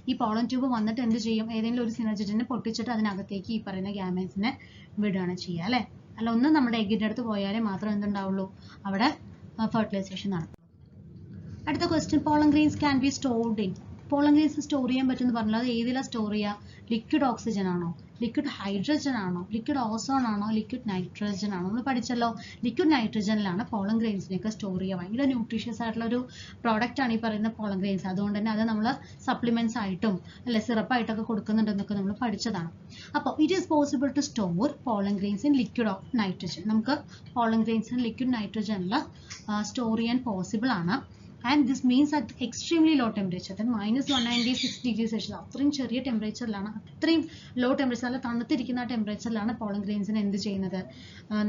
ഈ പോളൻ ട്യൂബ് വന്നിട്ട് എന്ത് ചെയ്യും, ഏതെങ്കിലും ഒരു സിനർജിഡിനെ പൊട്ടിച്ചിട്ട് അതിനകത്തേക്ക് ഈ പറയുന്ന ഗ്യാമേറ്റ്സിനെ വിടുകയാണ് ചെയ്യുക അല്ലെ. അല്ല, ഒന്ന് നമ്മുടെ എഗ്ഗിന്റെ അടുത്ത് പോയാലേ മാത്രം എന്തുണ്ടാവുള്ളൂ, അവിടെ ഫെർട്ടിലൈസേഷൻ നടക്കും. അടുത്ത question, pollen grains can be stored in. Pollen grains store ചെയ്യാൻ പറ്റുമെന്ന് പറഞ്ഞാൽ അത് ഏതിലാണ് സ്റ്റോർ ചെയ്യുക? ലിക്വിഡ് ഓക്സിജൻ ആണോ, ലിക്വിഡ് ഹൈഡ്രജൻ ആണോ, ലിക്വിഡ് ഓസോൺ ആണോ, ലിക്വിഡ് നൈട്രജൻ ആണോ? നമ്മൾ പഠിച്ചല്ലോ, ലിക്വിഡ് നൈട്രജനിലാണ് പോളൻ ഗ്രെയിൻസിനെയൊക്കെ സ്റ്റോർ ചെയ്യുക. ഭയങ്കര ന്യൂട്രീഷ്യസ് ആയിട്ടുള്ള ഒരു പ്രോഡക്റ്റ് ആണ് ഈ പറയുന്ന പോളൻ ഗ്രെയിൻസ്. അതുകൊണ്ട് തന്നെ അത് നമ്മൾ സപ്ലിമെന്റ്സ് ആയിട്ടും അല്ലെ സിറപ്പായിട്ടൊക്കെ കൊടുക്കുന്നുണ്ടെന്നൊക്കെ നമ്മൾ പഠിച്ചതാണ്. അപ്പോൾ it is possible to store pollen grains in liquid of nitrogen. നമുക്ക് പോളൻ ഗ്രെയിൻസിന് ലിക്വിഡ് നൈട്രജനിൽ സ്റ്റോർ ചെയ്യാൻ പോസിബിൾ ആണ്. And this means at extremely low temperature, that -196 degrees Celsius, അത്രയും ചെറിയ ടെമ്പറേച്ചറിലാണ്, അത്രയും ലോ ടെമ്പറേച്ചർ, നല്ല തണുത്തിരിക്കുന്ന ആ ടെമ്പറേച്ചറിലാണ് പോളൻ ഗ്രെയിൻസിനെ എന്ത് ചെയ്യുന്നത്,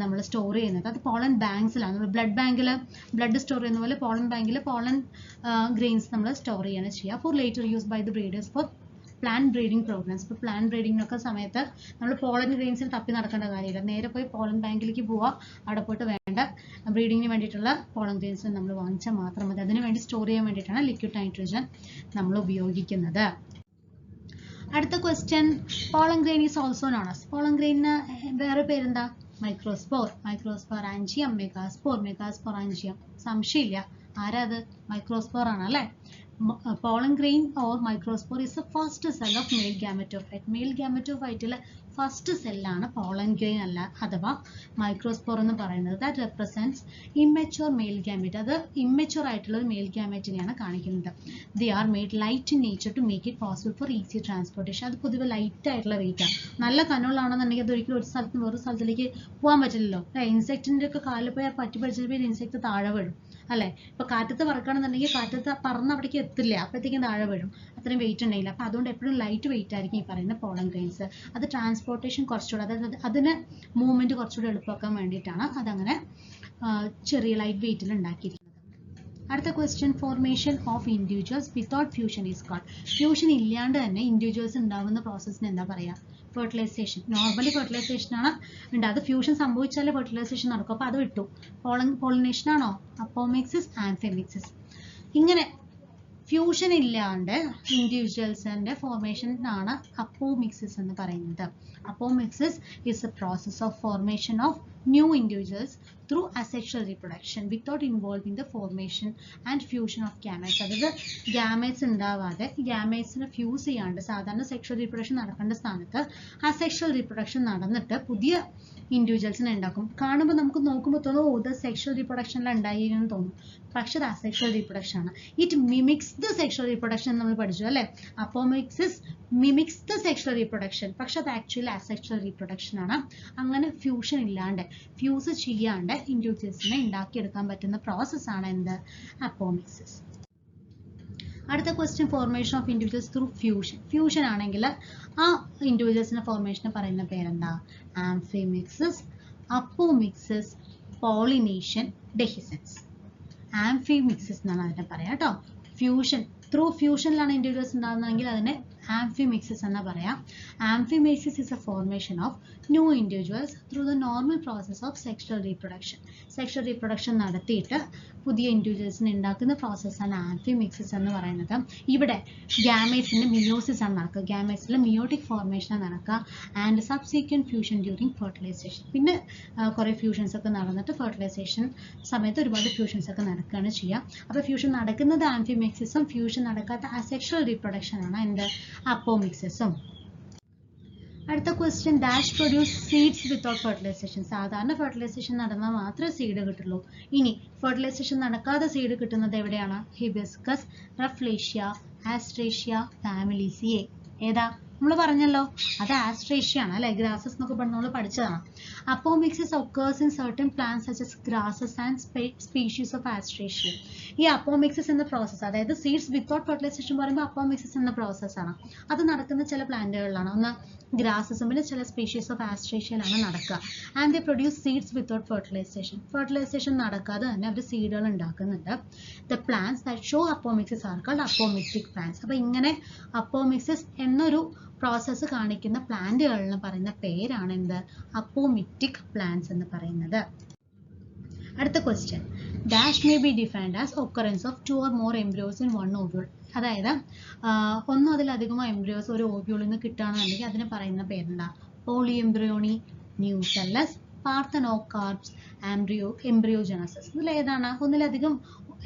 നമ്മൾ സ്റ്റോർ ചെയ്യുന്നത്. അത് പോളൻ ബാങ്ക്സിലാണ്. നമ്മൾ ബ്ലഡ് ബാങ്കിൽ ബ്ലഡ് സ്റ്റോർ ചെയ്യുന്ന പോലെ പോളൻ ബാങ്കിൽ പോളൻ ഗ്രെയിൻസ് നമ്മൾ സ്റ്റോർ ചെയ്യാണ് ചെയ്യുക. For later use by the breeders for plant breeding programmes. ഇപ്പോൾ പ്ലാന്റ് ബ്രീഡിങ്ങിനൊക്കെ സമയത്ത് നമ്മൾ പോളൻ ഗ്രെയിൻസിൽ തപ്പി നടക്കേണ്ട കാര്യമില്ല, നേരെ പോയി പോളൻ ബാങ്കിലേക്ക് പോവുക, അവിടെ പോയിട്ട് വേണ്ട ബ്രീഡിങ്ങിന് വേണ്ടിയിട്ടുള്ള പോളൻ ഗ്രെയിൻസ് നമ്മൾ വാങ്ങിച്ചാൽ മാത്രം മതി. അതിന് വേണ്ടി സ്റ്റോർ ചെയ്യാൻ വേണ്ടിയിട്ടാണ് ലിക്വിഡ് നൈട്രജൻ നമ്മൾ ഉപയോഗിക്കുന്നത്. അടുത്ത question, pollen grain is also known as. Pollen ഗ്രെയിനിന് വേറെ പേരെന്താ? മൈക്രോസ്പോർ. Microsporangium, megasporangium. സംശയമില്ല, ആരാ അത്? മൈക്രോസ്പോർ ആണ് അല്ലേ? Pollen grain or microspore is the first cell of male gametophyte. Male gametophyte first cell ആണ് pollen grain അല്ല അഥവാ മൈക്രോസ്പോർ എന്ന് പറയുന്നത്. That represents immature male gamete. അത് immature ആയിട്ടുള്ള ഒരു male gameteനെയാണ് കാണിക്കുന്നത്. They are made light in nature to make it possible for easy transportation. അത് പൊതുവെ ലൈറ്റ് ആയിട്ടുള്ള വെയിറ്റ് ആണ്. നല്ല കനമുള്ളതാണെന്നുണ്ടെങ്കിൽ അത് ഒരിക്കലും ഒരു സ്ഥലത്ത് നിന്ന് വേറൊരു സ്ഥലത്തിലേക്ക് പോകാൻ പറ്റില്ലല്ലോ. ഇൻസെക്റ്റിന്റെ ഒക്കെ കാലിൽ പോയി പറ്റി പഠിച്ചപ്പോൾ ഇൻസെക്ട് താഴെ വീഴും അല്ലെ? ഇപ്പൊ കാറ്റത്ത് പറക്കുകയാണെന്നുണ്ടെങ്കിൽ കാറ്റത്ത് പറന്ന് അവിടേക്ക് എത്തില്ല, അപ്പോഴത്തേക്കും താഴെ വീഴും, അത്രയും വെയിറ്റ് ഉണ്ടെങ്കിൽ. അപ്പൊ അതുകൊണ്ട് എപ്പോഴും ലൈറ്റ് വെയിറ്റ് ആയിരിക്കും ഈ പറയുന്ന പോളൻ ഗ്രെയിൻസ്. അത് ട്രാൻസ്പോർട്ടേഷൻ കുറച്ചുകൂടെ, അതായത് അതിന് മൂവ്മെന്റ് കുറച്ചുകൂടെ എളുപ്പമാക്കാൻ വേണ്ടിയിട്ടാണ് അതങ്ങനെ ചെറിയ ലൈറ്റ് വെയിറ്റിൽ ഉണ്ടാക്കിയിരിക്കുന്നത്. അടുത്ത question, formation of individuals without fusion is called. Fusion ഇല്ലാണ്ട് തന്നെ ഇൻഡിവിജ്വൽസ് ഉണ്ടാവുന്ന പ്രോസസ്സിന് എന്താ പറയാ? ഫെർട്ടിലൈസേഷൻ. നോർമലി ഫെർട്ടിലൈസേഷൻ ആണ് ഉണ്ട്, അത് ഫ്യൂഷൻ സംഭവിച്ചാലേ ഫെർട്ടിലൈസേഷൻ നടക്കും. അപ്പൊ അത് വിട്ടു. പോളിനേഷൻ ആണോ? അപ്പോമിക്സിസ്, ആംഫിമിക്സിസ്. ഇങ്ങനെ ഫ്യൂഷൻ ഇല്ലാണ്ട് ഇൻഡിവിജ്വൽസിന്റെ ഫോർമേഷൻ ആണ് അപ്പോമിക്സിസ് എന്ന് പറയുന്നത്. Apomixis is A process of formation of new individuals through asexual reproduction without involving the formation and fusion of gametes. അതായത് gametes ഉണ്ടാവാതെ gametesനെ ഫ്യൂസ് ചെയ്യാണ്ട് സാധാരണ സെക്ഷൽ റീപ്രൊഡക്ഷൻ നടക്കേണ്ട സ്ഥാനത്ത് അസെക്ഷൽ റീപ്രൊഡക്ഷൻ നടന്നിട്ട് പുതിയ ഇൻഡിവിജ്വൽസിനെ ഉണ്ടാക്കും. കാണുമ്പോൾ നമുക്ക് നോക്കുമ്പോൾ തോന്നും ഇത് സെക്ഷൽ റീപ്രൊഡക്ഷനിൽ ഉണ്ടായി എന്ന് തോന്നും, പക്ഷെ അത് അസെക്ഷൽ റീപ്രൊഡക്ഷൻ ആണ്. It mimics the sexual reproduction നമ്മൾ പഠിച്ചു അല്ലെ? Apomixis mimics the sexual reproduction, പക്ഷെ അത് ആക്ച്വലി അസെക്ഷൽ റീപ്രൊഡക്ഷൻ ആണ്. അങ്ങനെ ഫ്യൂഷൻ ഇല്ലാണ്ട്, ഫ്യൂസ് ചെയ്യാണ്ട് ഇൻഡിവിജ്വൽസിനെ ഉണ്ടാക്കിയെടുക്കാൻ പറ്റുന്ന പ്രോസസ്സാണ് എന്ത്? അപ്പോമിക്സിസ്. അടുത്ത question, formation of individuals through fusion. Fusion ആണെങ്കിൽ ആ ഇൻഡിവിജ്വൽസിന്റെ ഫോർമേഷന് പറയുന്ന പേരെന്താ? Amphimixis, apomixis, pollination, dehiscence. Amphimixis എന്നാണ് അതിനെ പറയാം കേട്ടോ. ഫ്യൂഷൻ ത്രൂ ഫ്യൂഷനിലാണ് ഇൻഡിവിജ്വൽസ് ഉണ്ടാകുന്നതെങ്കിൽ അതിനെ ആംഫിമിക്സിസ് എന്ന് പറയാം. Amphimixis is a formation of new individuals through the normal process of sexual reproduction. Sexual reproduction നടത്തിയിട്ട് പുതിയ ഇൻഡിവിജ്വൽസിനെ ഉണ്ടാക്കുന്ന പ്രോസസ്സാണ് ആംഫിമിക്സിസ് എന്ന് പറയുന്നത്. ഇവിടെ ഗാമേറ്റ്സിന്റെ മിയോസിസ് ആണ് നടക്കുക, ഗാമേറ്റ്സിൽ മിയോട്ടിക് ഫോർമേഷൻ നടക്കുക, and subsequent fusion during fertilisation. പിന്നെ കുറെ ഫ്യൂഷൻസ് ഒക്കെ നടന്നിട്ട് ഫെർട്ടിലൈസേഷൻ സമയത്ത് ഒരുപാട് ഫ്യൂഷൻസ് ഒക്കെ നടക്കുകയാണ് ചെയ്യുക. അപ്പോൾ ഫ്യൂഷൻ നടക്കുന്നത് ആംഫിമിക്സിസും ഫ്യൂഷൻ നടക്കാത്ത അസെക്ഷൽ റീപ്രൊഡക്ഷൻ ആണ് എന്ത്? അപ്പോമിക്സിസും. അടുത്ത question, dash produce seeds without fertilisation. സാധാരണ ഫെർട്ടിലൈസേഷൻ നടന്നാൽ മാത്രമേ സീഡ് കിട്ടുള്ളൂ. ഇനി ഫെർട്ടിലൈസേഷൻ നടക്കാതെ സീഡ് കിട്ടുന്നത് എവിടെയാണ്? ഹിബിസ്കസ്, റഫ്ലേഷ്യ, ആസ്ട്രേഷ്യ, ഫാമിലീസിയെ. ഏതാ? നമ്മൾ പറഞ്ഞല്ലോ, അത് ആസ്ട്രേഷ്യ ആണ് അല്ലെ? ഗ്രാസസ് എന്നൊക്കെ പറഞ്ഞ് നമ്മൾ പഠിച്ചതാണ്. Apomixis occurs in certain plants such as grasses and species of Asteraceae. ഈ അപ്പോമിക്സിസ് എന്ന പ്രോസസ്സ്, അതായത് സീഡ്സ് വിത്തൗട്ട് ഫെർട്ടിലൈസേഷൻ പറയുമ്പോൾ അപ്പോമിക്സിസ് എന്ന പ്രോസസ്സാണ്. അത് നടക്കുന്ന ചില പ്ലാന്റുകളിലാണ്. ഒന്ന് ഗ്രാസസും പിന്നെ ചില സ്പീഷീസ് ഓഫ് ആസ്ട്രേഷ്യയിലാണ് നടക്കുക. And they produce seeds without fertilisation. Fertilisation നടക്കാതെ തന്നെ അവർ സീഡുകൾ ഉണ്ടാക്കുന്നുണ്ട്. The plants that show apomixis are called apomictic plants. അപ്പോൾ ഇങ്ങനെ അപ്പോമിക്സിസ് എന്നൊരു പ്രോസസ്സ് കാണിക്കുന്ന പ്ലാന്റുകളിന് പറയുന്ന പേരാണ് എന്ത്? അപ്പോമിക്റ്റിക് പ്ലാന്റ്സ് എന്ന് പറയുന്നത്. അടുത്ത question, dash may be defined as occurrence of 2 or more embryos in one ovule. അതായത് ഒന്നോ അതിലധികമോ എംബ്രിയോസ് ഒരു ഓവ്യൂളിൽ നിന്ന് കിട്ടുകയാണെന്നുണ്ടെങ്കിൽ അതിന് പറയുന്ന പേരെന്താ? Polyembryony, nucellus, parthenocarpy, embryogenesis. ഇതിൽ ഏതാണ്? ഒന്നിലധികം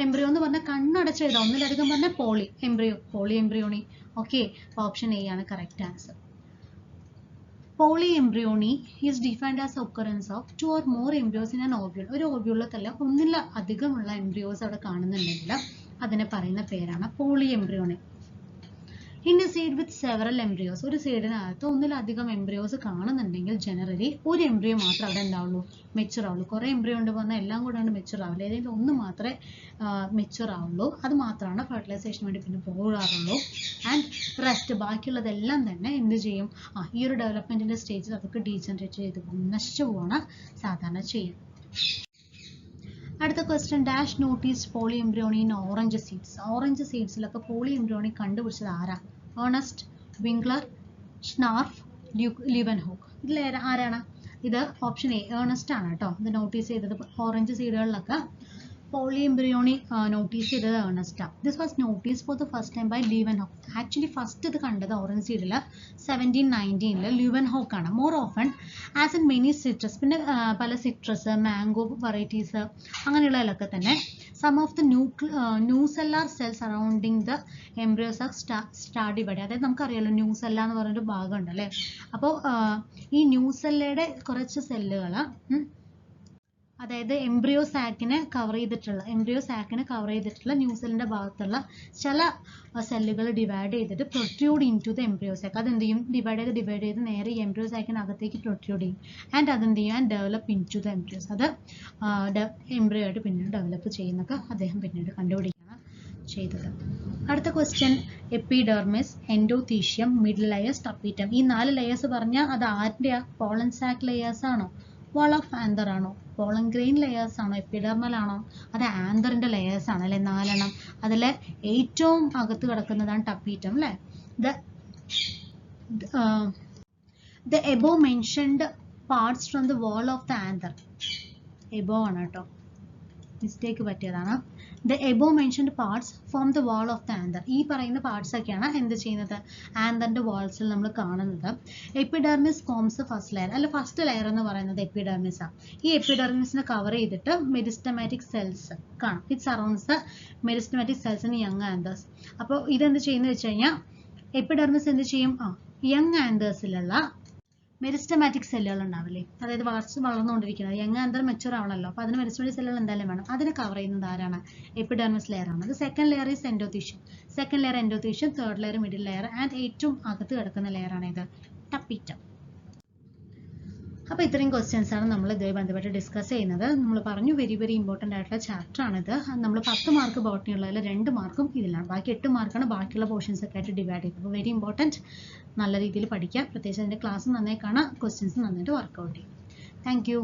എംബ്രിയോ എന്ന് പറഞ്ഞാൽ കണ്ണടച്ച് എഴുതാം, ഒന്നിലധികം പറഞ്ഞാൽ poly embryo, polyembryony. Okay, option A ആണ് correct answer. Polyembryony is defined as occurrence of 2 or more embryos in an ovule. ഒരു ഓവ്യൂളിൽ തന്നെ ഒന്നിലധികമുള്ള എംബ്രിയോസ് അവിടെ കാണുന്നുണ്ടെങ്കിൽ അതിനെ പറയുന്ന പേരാണ് പോളിഎംബ്രിയോണി. In a seed with several embryos, ഒരു സീഡിനകത്ത് ഒന്നിലധികം എംബ്രിയോസ് കാണുന്നുണ്ടെങ്കിൽ ജനറലി ഒരു എംബ്രിയോ മാത്രമേ അവിടെ ഉണ്ടാവുള്ളൂ, മെച്ചുർ ആവുള്ളൂ. കുറേ എംബ്രിയോ ഉണ്ട് പറഞ്ഞാൽ എല്ലാം കൂടെ ഉണ്ട് മെച്ചുർ ആവില്ല, ഏതെങ്കിലും ഒന്ന് മാത്രമേ മെച്ചുർ ആവുള്ളൂ. അത് മാത്രമാണ് ഫെർട്ടിലൈസേഷന് വേണ്ടി പിന്നെ പോകാറുള്ളൂ. ആൻഡ് റെസ്റ്റ് ബാക്കിയുള്ളതെല്ലാം തന്നെ എന്ത് ചെയ്യും, ഈ ഒരു ഡെവലപ്മെന്റിന്റെ സ്റ്റേജിൽ അതൊക്കെ ഡീജനറേറ്റ് ചെയ്ത് നശിച്ചു പോവാണ് സാധാരണ ചെയ്യുക. അടുത്ത question, dash noticed polyembryony in orange seeds. Orange സീഡ്സിലൊക്കെ പോളിഎംബ്രിയോണി കണ്ടുപിടിച്ചത് ആരാ? Ernst, Winkler, Schnarf, Leeuwenhoek. ഇതിൽ ആരാണ്? ഇത് ഓപ്ഷൻ എ ഏർണസ്റ്റ് ആണ് കേട്ടോ. ഇത് നോട്ടീസ് ചെയ്തത് ഓറഞ്ച് സീഡുകളിലൊക്കെ പോളിഎംബ്രിയോണി നോട്ടീസ് ചെയ്തത് ഏർണസ്റ്റാണ്. This was notice for the first time by Leeuwenhoek. Actually first ഇത് കണ്ടത് ഓറഞ്ച് സീഡിൽ 1719 ലീവൻഹോക്ക് ആണ്. More often as in many citrus, പിന്നെ പല സിട്രസ്, മാംഗോ വെറൈറ്റീസ് അങ്ങനെയുള്ളതിലൊക്കെ തന്നെ some of the nucellar cells surrounding the embryos of start dividing. അതായത് നമുക്കറിയാലോ ന്യൂസെല്ല എന്ന് പറഞ്ഞൊരു ഭാഗമുണ്ട് അല്ലേ. അപ്പോൾ ഈ ന്യൂസെല്ലയുടെ കുറച്ച് സെല്ലുകൾ, അതായത് എംബ്രിയോ സാക്കിനെ കവർ ചെയ്തിട്ടുള്ള ന്യൂസെല്ലിന്റെ ഭാഗത്തുള്ള ചില സെല്ലുകൾ ഡിവൈഡ് ചെയ്തിട്ട് protrude into the embryo sac. അതെന്ത് ചെയ്യും, ഡിവൈഡ് ചെയ്ത് നേരെ ഈ എംബ്രിയോ സാക്കിനകത്തേക്ക് പ്രൊട്രൂഡ് ചെയ്യും. ആൻഡ് അതെന്ത് ചെയ്യും, and develop into the embryos. അത് എംബ്രിയോ ആയിട്ട് പിന്നീട് ഡെവലപ്പ് ചെയ്യുന്നൊക്കെ അദ്ദേഹം പിന്നീട് കണ്ടുപിടിക്കുകയാണ് ചെയ്തത്. അടുത്ത question, epidermis, endothecium, middle layers, tapetum. ഈ 4 ലെയേഴ്സ് പറഞ്ഞാൽ അത് ആരുടെയാ? പോളൻ സാക്ക് ലെയേഴ്സ് ആണോ? വാൾ ഓഫ് ആന്തർ ആണോ? പോളൻ ഗ്രെയിൻ ലെയേഴ്സ് ആണോ? എപ്പിഡെർമൽ ആണോ? അത് ആന്തറിന്റെ ലെയേഴ്സ് ആണ് അല്ലെ, 4 അതിലെ ഏറ്റവും അകത്ത് കിടക്കുന്നതാണ് ടപ്പീറ്റം അല്ലെ. The above mentioned parts from the wall of the anther. Above ആണ് കേട്ടോ, മിസ്റ്റേക്ക് പറ്റിയതാണ്. The above mentioned parts form the wall of the anther. ഈ പറയുന്ന പാർട്സ് ഒക്കെയാണ് എന്ത് ചെയ്യുന്നത്, ആന്തറിന്റെ വാൾസിൽ നമ്മൾ കാണുന്നത്. എപ്പിഡെർമിസ് ഫോംസ് ഫസ്റ്റ് ലെയർ, അല്ല ഫസ്റ്റ് ലെയർ എന്ന് പറയുന്നത് എപ്പിഡെർമിസ് ആണ്. ഈ എപ്പിഡെർമിസിനെ കവർ ചെയ്തിട്ട് മെരിസ്റ്റമാറ്റിക് സെൽസ് കാണാം. It surrounds the meristematic cells in young anthers. അപ്പോൾ ഇതെന്ത് ചെയ്യുന്നത് വെച്ച് കഴിഞ്ഞാൽ എപ്പിഡെർമിസ് എന്ത് ചെയ്യും, യങ് ആന്തേഴ്സിലുള്ള മെരിസ്റ്റമാറ്റിക് സെല്ലുകൾ ഉണ്ടാവില്ലേ, അതായത് വളർന്നുകൊണ്ടിരിക്കുന്നത് യങ് ആന്തർ മെച്ചുർ ആവണല്ലോ, അപ്പോൾ അതിന് മെരിസ്റ്റമാറ്റിക് സെല്ലുകൾ എന്തായാലും വേണം. അതിനെ കവർ ചെയ്യുന്നത് ആരാണ്? എപ്പിഡെർമിസ് ലെയർ ആണ്. അത് second layer is endothecium. Third layer middle layer, and ഏറ്റവും അകത്ത് കിടക്കുന്ന ലെയർ ആണ് ഇത്, ടപ്പീറ്റം. അപ്പോൾ ഇത്രയും ക്വസ്റ്റ്യൻസ് ആണ് നമ്മൾ ഇതുമായി ബന്ധപ്പെട്ട് ഡിസ്കസ് ചെയ്യുന്നത്. നമ്മൾ പറഞ്ഞു വെരി വെരി ഇമ്പോർട്ടൻ്റ് ആയിട്ടുള്ള ചാപ്റ്റർ ആണിത്. നമ്മൾ 10 മാർക്ക് ബോട്ടണി ഉള്ളതിൽ 2 മാർക്കും ഇതിലാണ്, ബാക്കി 8 മാർക്കാണ് ബാക്കിയുള്ള പോർഷൻസ് ഒക്കെ ആയിട്ട് ഡിവൈഡ് ചെയ്തത്. അപ്പോൾ വെരി ഇമ്പോർട്ടൻറ്റ്, നല്ല രീതിയിൽ പഠിക്കുക. പ്രത്യേകിച്ച് അതിൻ്റെ ക്ലാസ് നന്നായി കാണാം, ക്വസ്റ്റ്യൻസ് നന്നായിട്ട് വർക്കൗട്ട് ചെയ്യും. Thank you.